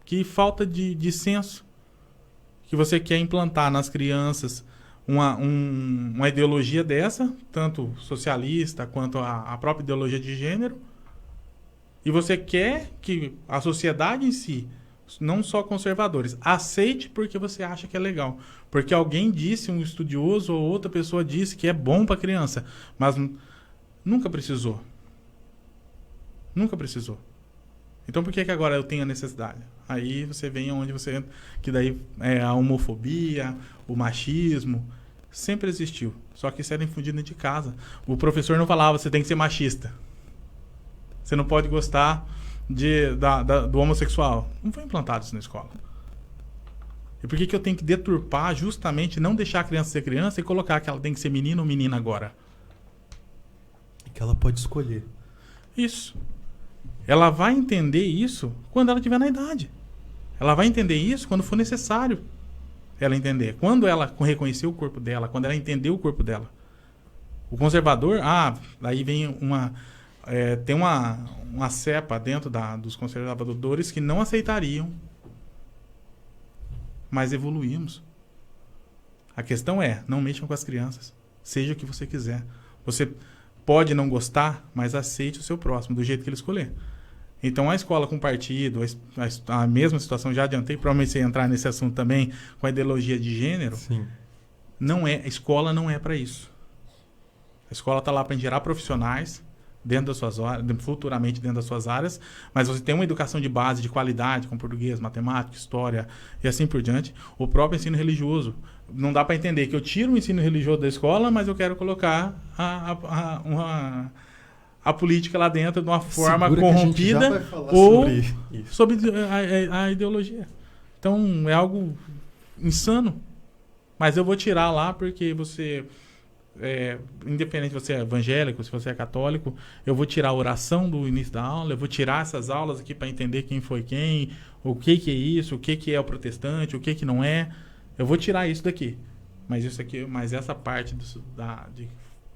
Que falta de senso que você quer implantar nas crianças uma ideologia dessa, tanto socialista quanto a própria ideologia de gênero, e você quer que a sociedade em si, não só conservadores, aceite porque você acha que é legal. Porque alguém disse, um estudioso ou outra pessoa disse que é bom para a criança, mas nunca precisou. Nunca precisou. Então por que agora eu tenho a necessidade? Aí você vem onde você entra, que daí é a homofobia, o machismo, sempre existiu. Só que isso era infundido dentro de casa. O professor não falava, você tem que ser machista. Você não pode gostar do homossexual. Não foi implantado isso na escola. E por que eu tenho que deturpar justamente, não deixar a criança ser criança e colocar que ela tem que ser menino ou menina agora? E que ela pode escolher. Isso. Ela vai entender isso quando ela estiver na idade. Ela vai entender isso quando for necessário ela entender. Quando ela reconhecer o corpo dela, quando ela entender o corpo dela. O conservador, aí vem tem uma cepa dentro dos conservadores que não aceitariam, mas evoluímos. A questão é, não mexam com as crianças. Seja o que você quiser. Você pode não gostar, mas aceite o seu próximo, do jeito que ele escolher. Então, a escola com partido, a mesma situação, já adiantei, provavelmente você entrar nesse assunto também, com a ideologia de gênero. Sim. A escola não é para isso. A escola está lá para gerar profissionais dentro das suas áreas, futuramente dentro das suas áreas, mas você tem uma educação de base, de qualidade, com português, matemática, história e assim por diante. O próprio ensino religioso. Não dá para entender que eu tiro o ensino religioso da escola, mas eu quero colocar a política lá dentro de uma forma corrompida ou sobre a ideologia. Então, é algo insano. Mas eu vou tirar lá porque você, independente se você é evangélico, se você é católico, eu vou tirar a oração do início da aula, eu vou tirar essas aulas aqui para entender quem foi quem, o que é isso, o que é o protestante, o que não é. Eu vou tirar isso daqui. Mas essa parte de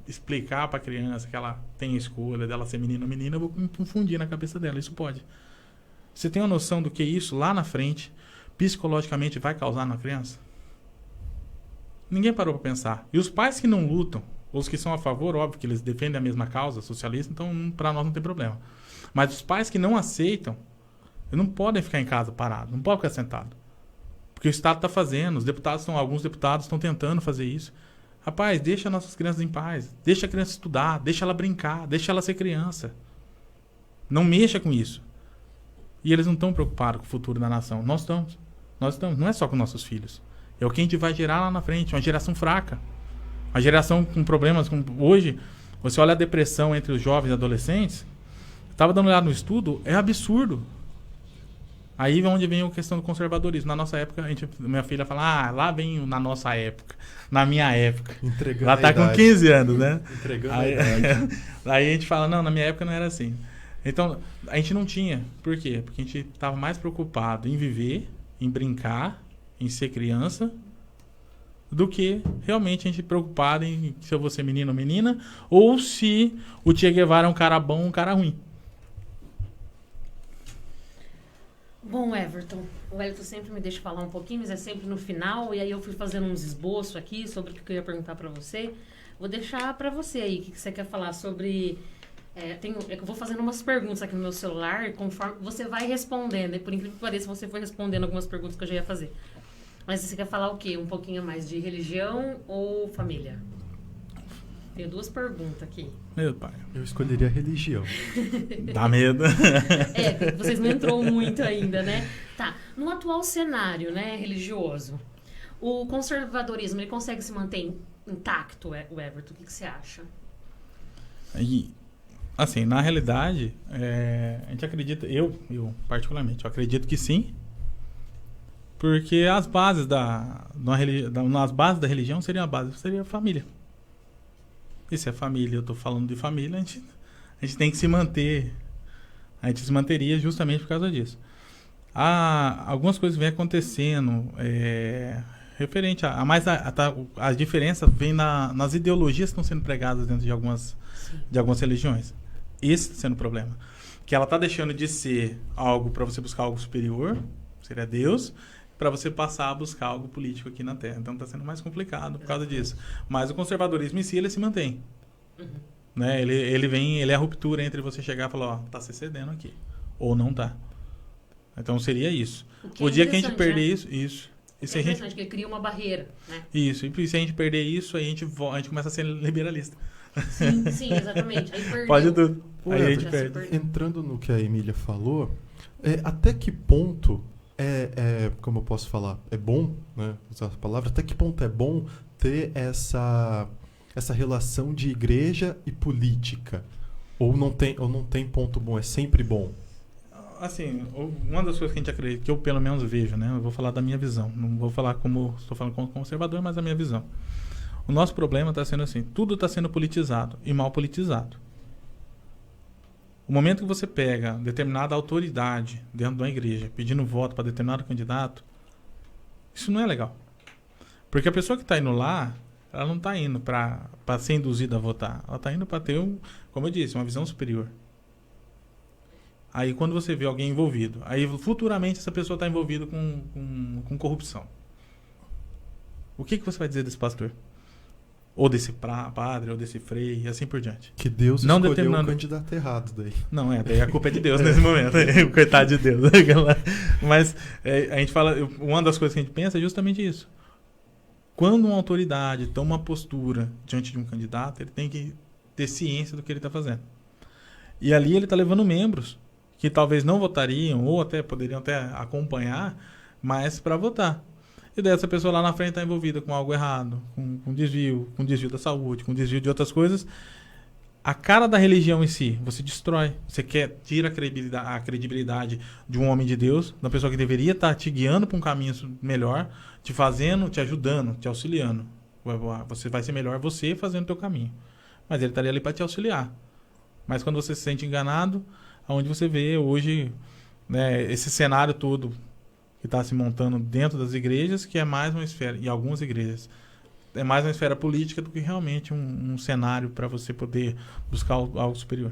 explicar para a criança que ela tem escolha dela ser menino ou menina, eu vou me confundir na cabeça dela. Isso pode. Você tem uma noção do que isso lá na frente psicologicamente vai causar na criança? Ninguém parou para pensar. E os pais que não lutam, os que são a favor, óbvio que eles defendem a mesma causa socialista, então para nós não tem problema. Mas os pais que não aceitam, eles não podem ficar em casa parados, não podem ficar sentados. Porque o Estado está fazendo, alguns deputados estão tentando fazer isso. Rapaz, deixa nossas crianças em paz. Deixa a criança estudar, deixa ela brincar, deixa ela ser criança. Não mexa com isso. E eles não estão preocupados com o futuro da nação. Nós estamos. Não é só com nossos filhos. É o que a gente vai gerar lá na frente. Uma geração fraca. Uma geração com problemas. Hoje, você olha a depressão entre os jovens e adolescentes. Estava dando uma olhada no estudo, é absurdo. Aí é onde vem a questão do conservadorismo. Na nossa época, minha filha fala, lá vem na nossa época. Na minha época. Entregando ela tá com 15 anos, né? Entregando a idade. Aí a gente fala, não, na minha época não era assim. Então, a gente não tinha. Por quê? Porque a gente estava mais preocupado em viver, em brincar, em ser criança, do que realmente a gente preocupado em se eu vou ser menino ou menina, ou se o Che Guevara é um cara bom ou um cara ruim. Bom, Everton, o Wellington sempre me deixa falar um pouquinho, mas é sempre no final, e aí eu fui fazendo uns esboços aqui sobre o que eu ia perguntar para você. Vou deixar para você aí, o que você quer falar sobre... eu vou fazendo umas perguntas aqui no meu celular, conforme você vai respondendo, e por incrível que pareça, você foi respondendo algumas perguntas que eu já ia fazer. Mas você quer falar o quê? Um pouquinho mais de religião ou família? Tenho duas perguntas aqui. Meu pai. Eu escolheria religião. Dá medo. Vocês não entrou muito ainda, né? Tá. No atual cenário, né, religioso, o conservadorismo, ele consegue se manter intacto, o Everton? O que você acha? E, assim, na realidade, a gente acredita, eu particularmente, eu acredito que sim, porque as bases nas bases da religião seria a família. E se é família, eu estou falando de família, a gente tem que se manter. A gente se manteria justamente por causa disso. Algumas coisas vêm acontecendo referente a diferença vem nas ideologias que estão sendo pregadas dentro de algumas religiões. Esse está sendo o problema. Que ela está deixando de ser algo para você buscar algo superior, seria Deus, para você passar a buscar algo político aqui na Terra. Então está sendo mais complicado por causa disso. Mas o conservadorismo em si, ele se mantém. Uhum. Né? Ele é a ruptura entre você chegar e falar, tá se cedendo aqui. Ou não tá. Então seria isso. O dia que a gente perder isso. É interessante, que ele cria uma barreira, né? Isso. E se a gente perder isso, aí a gente começa a ser liberalista. Sim, exatamente. Aí perdeu. Pode tudo. Aí a gente perde. Entrando no que a Emília falou, até que ponto como eu posso falar, é bom, né, usar essa palavra, até que ponto é bom ter essa essa relação de igreja e política? Ou não tem ponto bom, é sempre bom? Assim, uma das coisas que a gente acredita, que eu pelo menos vejo, né? Eu vou falar da minha visão. Não vou falar estou falando como conservador, mas da minha visão. O nosso problema está sendo assim, tudo está sendo politizado e mal politizado. O momento que você pega determinada autoridade dentro de uma igreja pedindo voto para determinado candidato, isso não é legal. Porque a pessoa que está indo lá, ela não está indo para ser induzida a votar. Ela está indo para ter, como eu disse, uma visão superior. Aí quando você vê alguém envolvido, aí futuramente essa pessoa está envolvida com corrupção. O que você vai dizer desse pastor? Ou desse padre, ou desse frei, e assim por diante. Que Deus não escolheu determinando... o candidato errado daí. Não, daí a culpa é de Deus nesse momento. Coitado de Deus. Mas a gente fala, uma das coisas que a gente pensa é justamente isso. Quando uma autoridade toma uma postura diante de um candidato, ele tem que ter ciência do que ele está fazendo. E ali ele está levando membros que talvez não votariam, ou até poderiam até acompanhar, mas para votar. E daí essa pessoa lá na frente está envolvida com algo errado, com desvio da saúde, com desvio de outras coisas. A cara da religião em si, você destrói. Você tira a credibilidade de um homem de Deus, da pessoa que deveria estar te guiando para um caminho melhor, te fazendo, te ajudando, te auxiliando. Você vai ser melhor você fazendo o teu caminho. Mas ele estaria ali para te auxiliar. Mas quando você se sente enganado, aonde você vê hoje, né, esse cenário todo que está se montando dentro das igrejas, que é mais uma esfera, e algumas igrejas, é mais uma esfera política do que realmente um cenário para você poder buscar algo superior.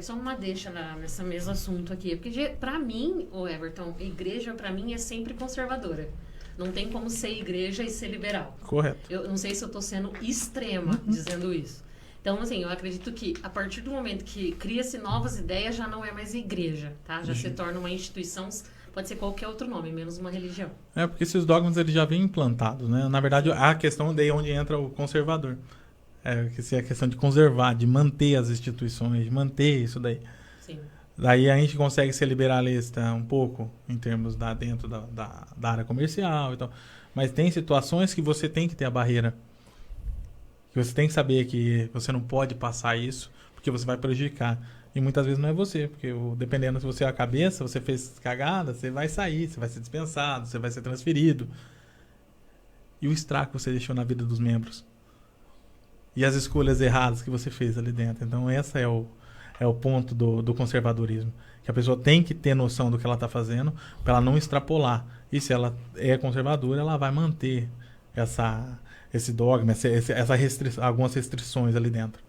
Só uma deixa nessa mesmo assunto aqui. Porque para mim, Everton, igreja para mim é sempre conservadora. Não tem como ser igreja e ser liberal. Correto. Eu não sei se eu estou sendo extrema dizendo isso. Então, assim, eu acredito que a partir do momento que cria-se novas ideias, já não é mais igreja, tá? Já se torna uma instituição, pode ser qualquer outro nome, menos uma religião. Porque esses dogmas eles já vêm implantados, né? Na verdade, a questão daí é onde entra o conservador. Que é a questão de conservar, de manter as instituições, de manter isso daí. Sim. Daí a gente consegue ser liberalista um pouco, em termos dentro da área comercial e tal. Mas tem situações que você tem que ter a barreira. Que você tem que saber que você não pode passar isso, porque você vai prejudicar. E muitas vezes não é você, porque dependendo se você é a cabeça, você fez cagada, você vai sair, você vai ser dispensado, você vai ser transferido. E o estrago que você deixou na vida dos membros. E as escolhas erradas que você fez ali dentro. Então esse é o ponto do conservadorismo. Que a pessoa tem que ter noção do que ela está fazendo para ela não extrapolar. E se ela é conservadora, ela vai manter esse dogma, algumas restrições ali dentro.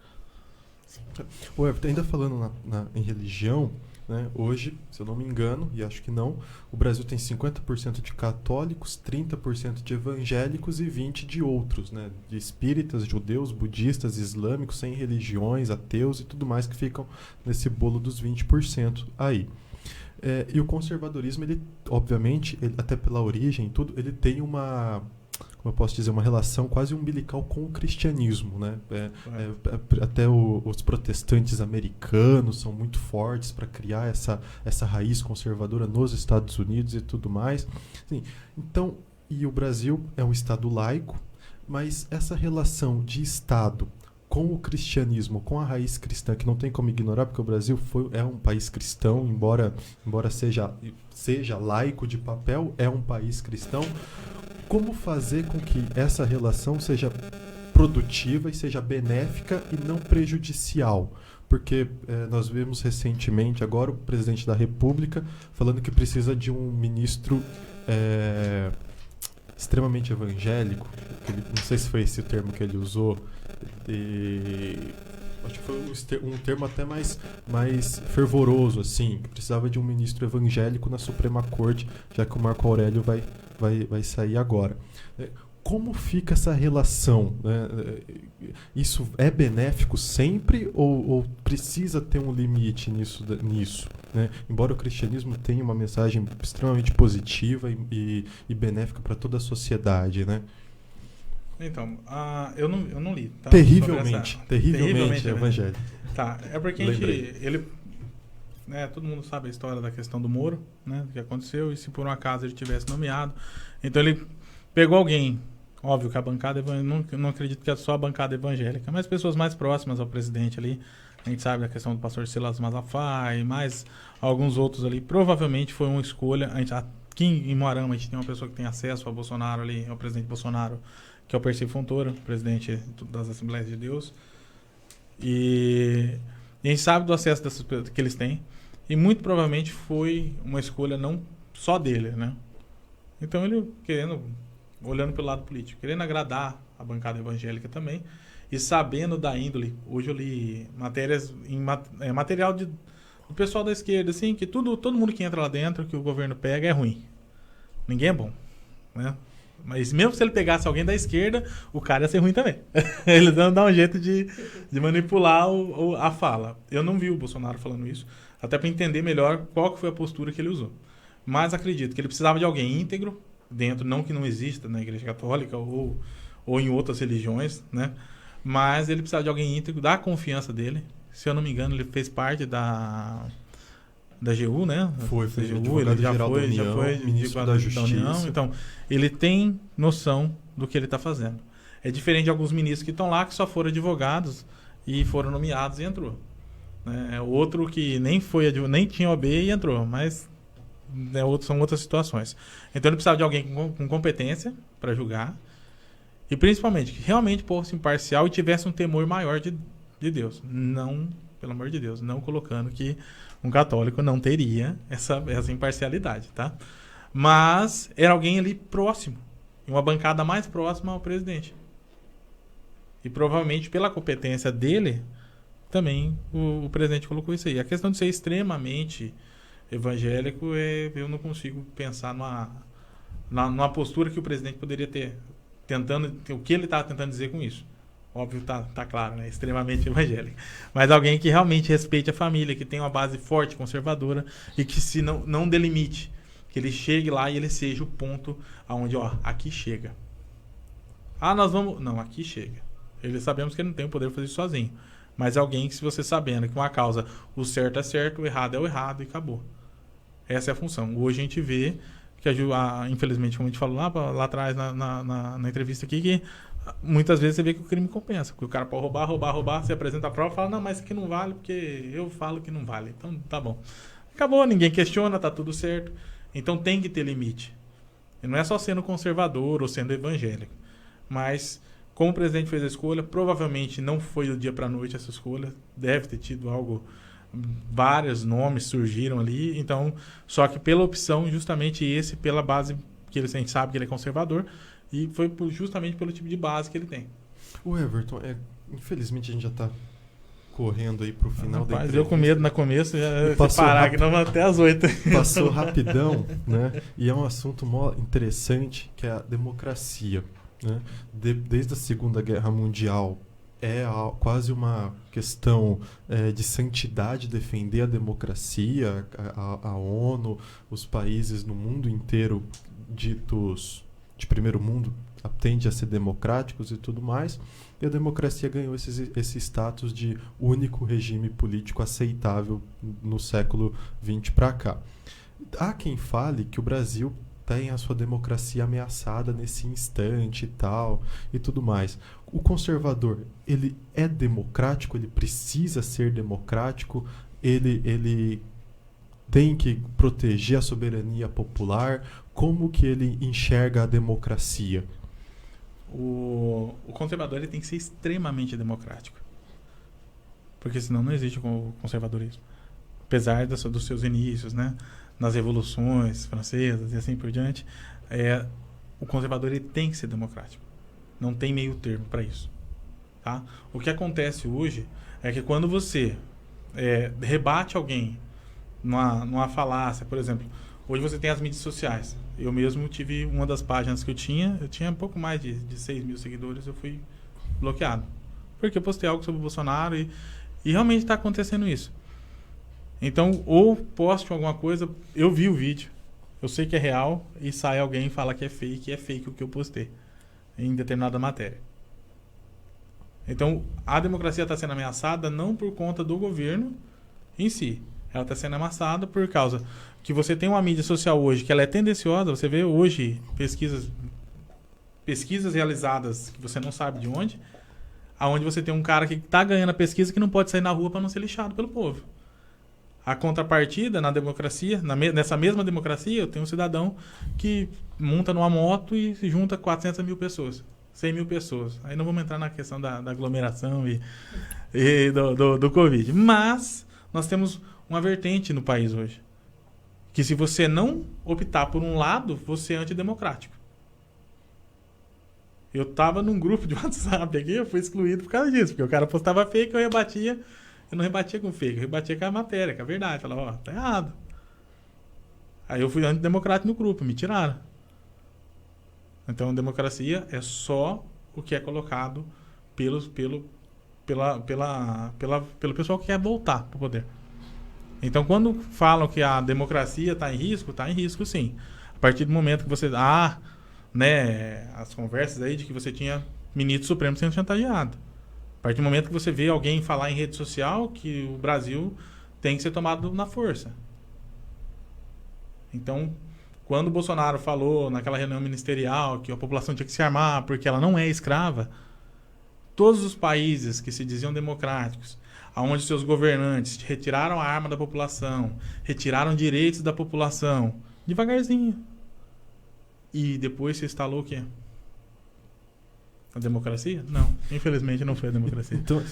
Ainda falando em religião, né, hoje, se eu não me engano, e acho que não, o Brasil tem 50% de católicos, 30% de evangélicos e 20% de outros, né, de espíritas, judeus, budistas, islâmicos, sem religiões, ateus e tudo mais que ficam nesse bolo dos 20% aí. E o conservadorismo, ele, obviamente, até pela origem e tudo, ele tem uma relação quase umbilical com o cristianismo, né? Até os protestantes americanos são muito fortes para criar essa raiz conservadora nos Estados Unidos e tudo mais. Assim, então, e o Brasil é um estado laico, mas essa relação de estado com o cristianismo, com a raiz cristã, que não tem como ignorar, porque o Brasil é um país cristão, embora seja laico de papel, é um país cristão. Como fazer com que essa relação seja produtiva e seja benéfica e não prejudicial? Porque nós vimos recentemente agora o presidente da República falando que precisa de um ministro extremamente evangélico. Não sei se foi esse o termo que ele usou. Acho que foi um termo até mais fervoroso, assim, que precisava de um ministro evangélico na Suprema Corte, já que o Marco Aurélio vai sair agora. Como fica essa relação? Né? Isso é benéfico sempre ou precisa ter um limite nisso? Né? Embora o cristianismo tenha uma mensagem extremamente positiva e benéfica para toda a sociedade, né? Então, eu não li. Tá? Terrivelmente evangélico. Tá, é porque todo mundo sabe a história da questão do Moro, né, do que aconteceu, e se por um acaso ele tivesse nomeado, então ele pegou alguém Óbvio que a bancada, não acredito que é só a bancada evangélica, mas pessoas mais próximas ao presidente ali, a gente sabe da questão do pastor Silas Malafaia e mais alguns outros ali, provavelmente foi uma escolha. Aqui em Moarama a gente tem uma pessoa que tem acesso ao Bolsonaro ali, ao presidente Bolsonaro, que é o Percy Fontoura, presidente das Assembleias de Deus. E a gente sabe do acesso que eles têm, e muito provavelmente foi uma escolha não só dele, né? Então ele olhando pelo lado político, querendo agradar a bancada evangélica também, e sabendo da índole. Hoje eu li matérias, material do pessoal da esquerda, assim, que todo mundo que entra lá dentro, que o governo pega, é ruim. Ninguém é bom, né? Mas mesmo se ele pegasse alguém da esquerda, o cara ia ser ruim também. Ele dá um jeito de manipular a fala. Eu não vi o Bolsonaro falando isso, até para entender melhor qual que foi a postura que ele usou. Mas acredito que ele precisava de alguém íntegro dentro, não que não exista na Igreja Católica ou em outras religiões, né? Mas ele precisava de alguém íntegro, da confiança dele. Se eu não me engano, ele fez parte da AGU, né? Foi AGU, ele já foi ministro da Justiça. União. Então, ele tem noção do que ele está fazendo. É diferente de alguns ministros que estão lá, que só foram advogados e foram nomeados e entrou. É outro que nem tinha OAB e entrou, mas são outras situações. Então, ele precisava de alguém com competência para julgar e, principalmente, que realmente fosse imparcial e tivesse um temor maior de Deus. Não, pelo amor de Deus, não colocando que um católico não teria essa imparcialidade, tá? Mas era alguém ali próximo, uma bancada mais próxima ao presidente. E provavelmente pela competência dele, também o presidente colocou isso aí. A questão de ser extremamente evangélico, eu não consigo pensar numa postura que o presidente poderia ter, o que ele está tentando dizer com isso. Óbvio, tá claro, né? Extremamente evangélico. Mas alguém que realmente respeite a família, que tenha uma base forte, conservadora, e que se não delimite, que ele chegue lá e ele seja o ponto aonde, aqui chega. Nós vamos... Não, aqui chega. Sabemos que ele não tem o poder de fazer isso sozinho. Mas alguém que, se você sabendo que uma causa, o certo é certo, o errado é o errado, e acabou. Essa é a função. Hoje a gente vê que, infelizmente, como a gente falou lá atrás na entrevista aqui, que muitas vezes você vê que o crime compensa. Porque o cara pode roubar, você apresenta a prova e fala, não, mas isso aqui não vale, porque eu falo que não vale. Então, tá bom. Acabou, ninguém questiona, tá tudo certo. Então tem que ter limite. E não é só sendo conservador ou sendo evangélico. Mas, como o presidente fez a escolha, provavelmente não foi do dia para noite essa escolha. Deve ter tido algo... Vários nomes surgiram ali. Então, só que pela opção, justamente pela base que a gente sabe que ele é conservador, e foi justamente pelo tipo de base que ele tem. O Everton, infelizmente a gente já está correndo aí pro final da entrevista. Eu com medo no começo, já parar que não até as 8. Passou rapidão, né? E é um assunto interessante, que é a democracia, né? Desde a Segunda Guerra Mundial, é quase uma questão de santidade defender a democracia. A ONU, os países no mundo inteiro ditos de primeiro mundo tendem a ser democráticos e tudo mais, e a democracia ganhou esse status de único regime político aceitável no século XX para cá. Há quem fale que o Brasil tem a sua democracia ameaçada nesse instante e tudo mais. O conservador, ele é democrático, ele precisa ser democrático, ele tem que proteger a soberania popular. Como que ele enxerga a democracia? O conservador, ele tem que ser extremamente democrático. Porque senão não existe o conservadorismo. Apesar dos seus inícios, né? Nas revoluções francesas e assim por diante, o conservador, ele tem que ser democrático. Não tem meio termo para isso. Tá? O que acontece hoje é que quando você rebate alguém numa falácia, por exemplo, hoje você tem as mídias sociais. Eu mesmo tive uma das páginas que eu tinha um pouco mais de 6 mil seguidores, eu fui bloqueado. Porque eu postei algo sobre o Bolsonaro e realmente está acontecendo isso. Então, ou posto alguma coisa, eu vi o vídeo, eu sei que é real, e sai alguém e fala que é fake o que eu postei em determinada matéria. Então, a democracia está sendo ameaçada não por conta do governo em si. Ela está sendo ameaçada por causa que você tem uma mídia social hoje que ela é tendenciosa. Você vê hoje pesquisas pesquisas realizadas que você não sabe de onde, aonde você tem um cara que está ganhando a pesquisa que não pode sair na rua para não ser lixado pelo povo. A contrapartida, na democracia, nessa mesma democracia, eu tenho um cidadão que monta numa moto e se junta 400 mil pessoas, 100 mil pessoas. Aí não vamos entrar na questão da aglomeração e do Covid. Mas nós temos uma vertente no país hoje. Que se você não optar por um lado, você é antidemocrático. Eu tava num grupo de WhatsApp aqui, eu fui excluído por causa disso, porque o cara postava fake, eu não rebatia com fake, eu rebatia com a matéria, com a verdade. Falava, ó, tá errado. Aí eu fui antidemocrático no grupo, me tiraram. Então, democracia é só o que é colocado pelo pessoal que quer voltar para o poder. Então, quando falam que a democracia está em risco sim. A partir do momento que você... né, as conversas aí de que você tinha ministro supremo sendo chantageado. A partir do momento que você vê alguém falar em rede social que o Brasil tem que ser tomado na força. Então, quando o Bolsonaro falou naquela reunião ministerial que a população tinha que se armar porque ela não é escrava, todos os países que se diziam democráticos, onde seus governantes retiraram a arma da população, retiraram direitos da população, devagarzinho. E depois se instalou o quê? A democracia? Não. Infelizmente não foi a democracia. Então,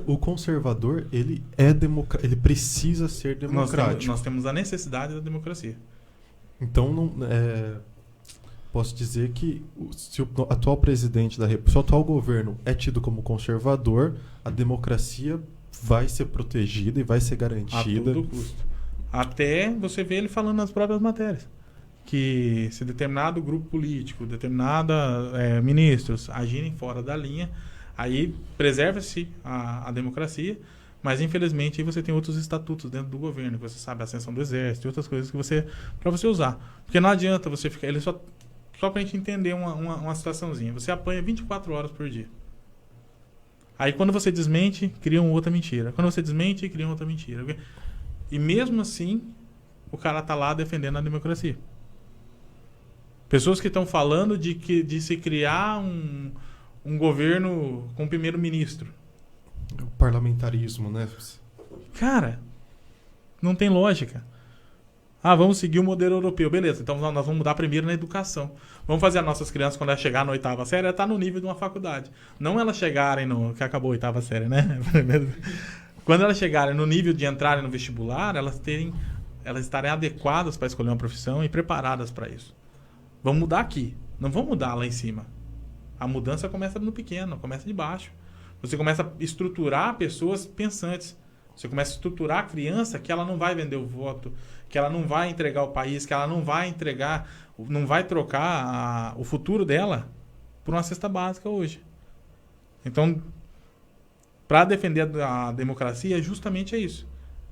o conservador, ele precisa ser democrático. Nós temos a necessidade da democracia. Então, posso dizer que se o atual presidente da República, se o atual governo é tido como conservador, a democracia vai ser protegida e vai ser garantida. A todo custo. Até você ver ele falando nas próprias matérias. Que se determinado grupo político, ministros agirem fora da linha, aí preserva-se a democracia, mas infelizmente aí você tem outros estatutos dentro do governo, que você sabe, a ascensão do exército e outras coisas que para você usar. Porque não adianta você ficar... Ele só pra gente entender uma situaçãozinha. Você apanha 24 horas por dia. Aí quando você desmente, criam outra mentira. Quando você desmente, criam outra mentira. E mesmo assim, o cara tá lá defendendo a democracia. Pessoas que estão falando de se criar um governo com primeiro-ministro. O parlamentarismo, né? Cara, não tem lógica. Vamos seguir o modelo europeu. Beleza, então nós vamos mudar primeiro na educação. Vamos fazer as nossas crianças, quando elas chegarem na 8ª série, ela tá no nível de uma faculdade. Não elas chegarem que acabou a 8ª série, né? Quando elas chegarem no nível de entrarem no vestibular, elas estarem adequadas para escolher uma profissão e preparadas para isso. Vamos mudar aqui. Não vamos mudar lá em cima. A mudança começa no pequeno, começa de baixo. Você começa a estruturar pessoas pensantes. Você começa a estruturar a criança que ela não vai vender o voto, que ela não vai entregar o país, que ela não vai trocar o futuro dela por uma cesta básica hoje. Então, para defender a democracia, justamente é isso.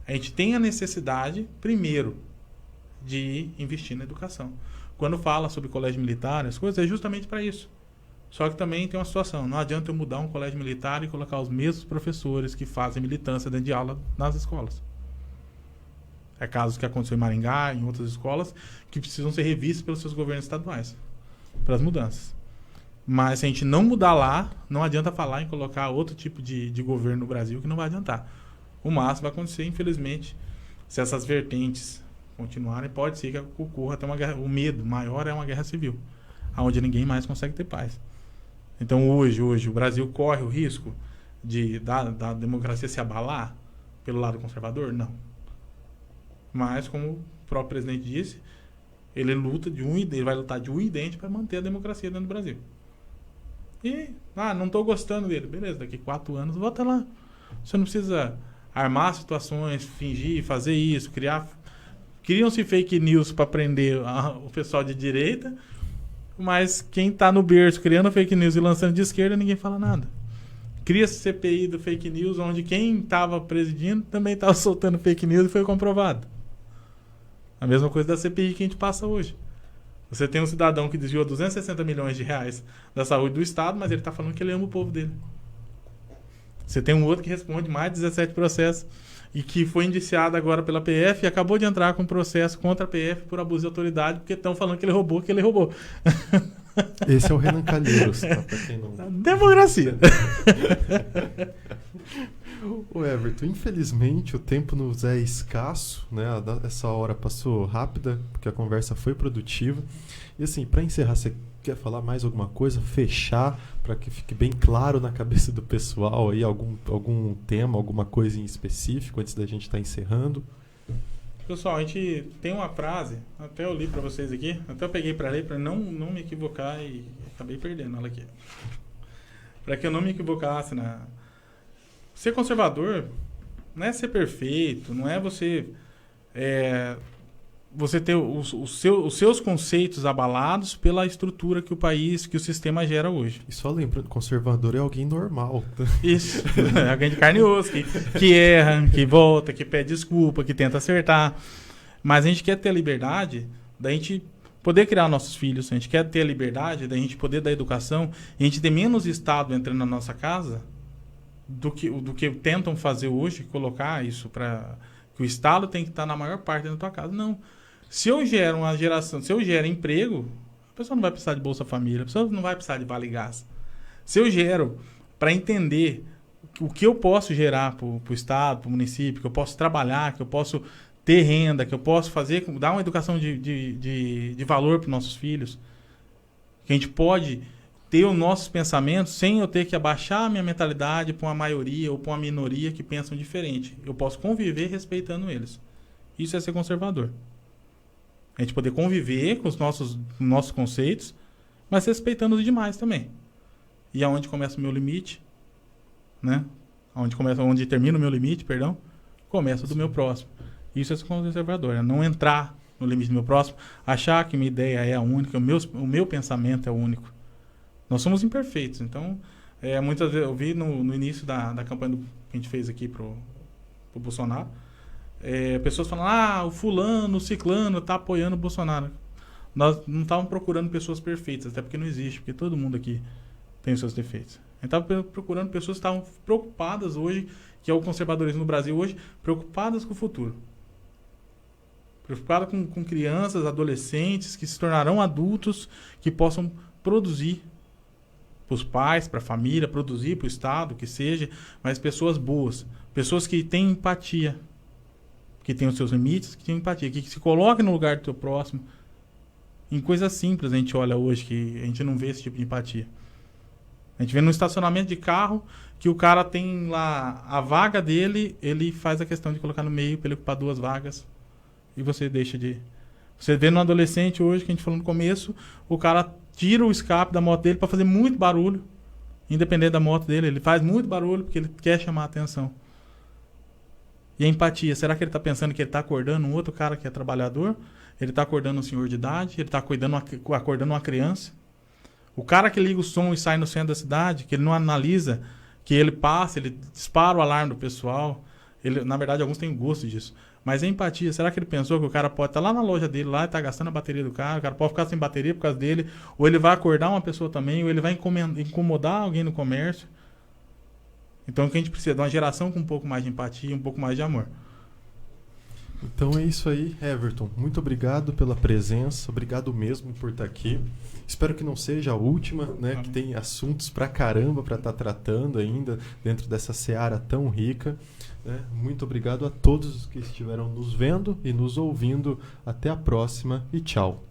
A gente tem a necessidade, primeiro, de investir na educação. Quando fala sobre colégio militar, as coisas, é justamente para isso. Só que também tem uma situação. Não adianta eu mudar um colégio militar e colocar os mesmos professores que fazem militância dentro de aula nas escolas. É casos que aconteceu em Maringá, em outras escolas, que precisam ser revistos pelos seus governos estaduais, pelas mudanças. Mas se a gente não mudar lá, não adianta falar em colocar outro tipo de governo no Brasil, que não vai adiantar. O máximo vai acontecer, infelizmente, se essas vertentes continuarem, pode ser que ocorra até uma guerra. O medo maior é uma guerra civil, onde ninguém mais consegue ter paz. Então hoje o Brasil corre o risco da democracia se abalar pelo lado conservador? Não. Mas, como o próprio presidente disse, ele vai lutar de unha e dente para manter a democracia dentro do Brasil. E, não estou gostando dele. Beleza, daqui 4 anos, volta lá. Você não precisa armar situações, fingir, fazer isso, Criam-se fake news para prender o pessoal de direita, mas quem está no berço criando fake news e lançando de esquerda, ninguém fala nada. Cria-se CPI do fake news, onde quem estava presidindo também estava soltando fake news e foi comprovado. A mesma coisa da CPI que a gente passa hoje. Você tem um cidadão que desviou 260 milhões de reais da saúde do Estado, mas ele está falando que ele ama o povo dele. Você tem um outro que responde mais de 17 processos e que foi indiciado agora pela PF e acabou de entrar com um processo contra a PF por abuso de autoridade, porque estão falando que ele roubou, Esse é o Renan Calheiros, tá? Pra quem não... Democracia. O Everton, infelizmente o tempo nos é escasso, né? Essa hora passou rápida, porque a conversa foi produtiva. E assim, para encerrar, você quer falar mais alguma coisa? Fechar, para que fique bem claro na cabeça do pessoal aí, algum tema, alguma coisa em específico, antes da gente estar encerrando? Pessoal, a gente tem uma frase, até eu li para vocês aqui, até eu peguei para ler para não me equivocar e acabei perdendo ela aqui. Para que eu não me equivocasse Ser conservador não é ser perfeito, não é você ter os seus conceitos abalados pela estrutura que o sistema gera hoje. E só lembrando, conservador é alguém normal. Isso, é alguém de carne e osso, que erra, que volta, que pede desculpa, que tenta acertar. Mas a gente quer ter a liberdade da gente poder criar nossos filhos, a gente quer ter a liberdade da gente poder dar educação, e a gente ter menos Estado entrando na nossa casa do que tentam fazer hoje, colocar isso para que o Estado tem que estar na maior parte da tua casa. Não. Se eu gero emprego, a pessoa não vai precisar de Bolsa Família, a pessoa não vai precisar de Vale Gás. Se eu gero para entender o que eu posso gerar para o Estado, para o município, que eu posso trabalhar, que eu posso ter renda, que eu posso dar uma educação de valor para os nossos filhos, que a gente pode ter os nossos pensamentos sem eu ter que abaixar a minha mentalidade para uma maioria ou para uma minoria que pensam diferente. Eu posso conviver respeitando eles. Isso é ser conservador. A gente poder conviver com os nossos conceitos, mas respeitando os demais também. E aonde começa o meu limite, né? Onde termina o meu limite, perdão, começa do meu próximo. Isso é ser conservador, é não entrar no limite do meu próximo, achar que minha ideia é a única, o meu pensamento é o único. Nós somos imperfeitos, então muitas vezes eu vi no início da campanha que a gente fez aqui pro Bolsonaro, pessoas falando, o fulano, o ciclano tá apoiando o Bolsonaro. Nós não estávamos procurando pessoas perfeitas, até porque não existe, porque todo mundo aqui tem os seus defeitos. A gente estava procurando pessoas que estavam preocupadas hoje, que é o conservadorismo no Brasil hoje, preocupadas com o futuro. Preocupadas com crianças, adolescentes, que se tornarão adultos, que possam produzir para os pais, para a família, produzir para o Estado, que seja, mas pessoas boas, pessoas que têm empatia, que têm os seus limites, que têm empatia, que se coloquem no lugar do teu próximo. Em coisas simples a gente olha hoje que a gente não vê esse tipo de empatia. A gente vê no estacionamento de carro que o cara tem lá a vaga dele, ele faz a questão de colocar no meio para ele ocupar 2 vagas e você deixa de... Você vê no adolescente hoje, que a gente falou no começo, o cara tira o escape da moto dele para fazer muito barulho, independente da moto dele. Ele faz muito barulho porque ele quer chamar a atenção. E a empatia, será que ele está pensando que ele está acordando um outro cara que é trabalhador? Ele está acordando um senhor de idade? Ele está acordando uma criança? O cara que liga o som e sai no centro da cidade, que ele não analisa, que ele passa, ele dispara o alarme do pessoal. Na verdade, alguns têm gosto disso. Mas a empatia, será que ele pensou que o cara pode estar lá na loja dele, lá e está gastando a bateria do cara, o cara pode ficar sem bateria por causa dele, ou ele vai acordar uma pessoa também, ou ele vai incomodar alguém no comércio. Então, o que a gente precisa? De uma geração com um pouco mais de empatia, um pouco mais de amor. Então é isso aí, Everton. Muito obrigado pela presença, obrigado mesmo por estar aqui. Espero que não seja a última, né? Que tem assuntos pra caramba para estar tratando ainda dentro dessa seara tão rica. Né? Muito obrigado a todos que estiveram nos vendo e nos ouvindo. Até a próxima e tchau.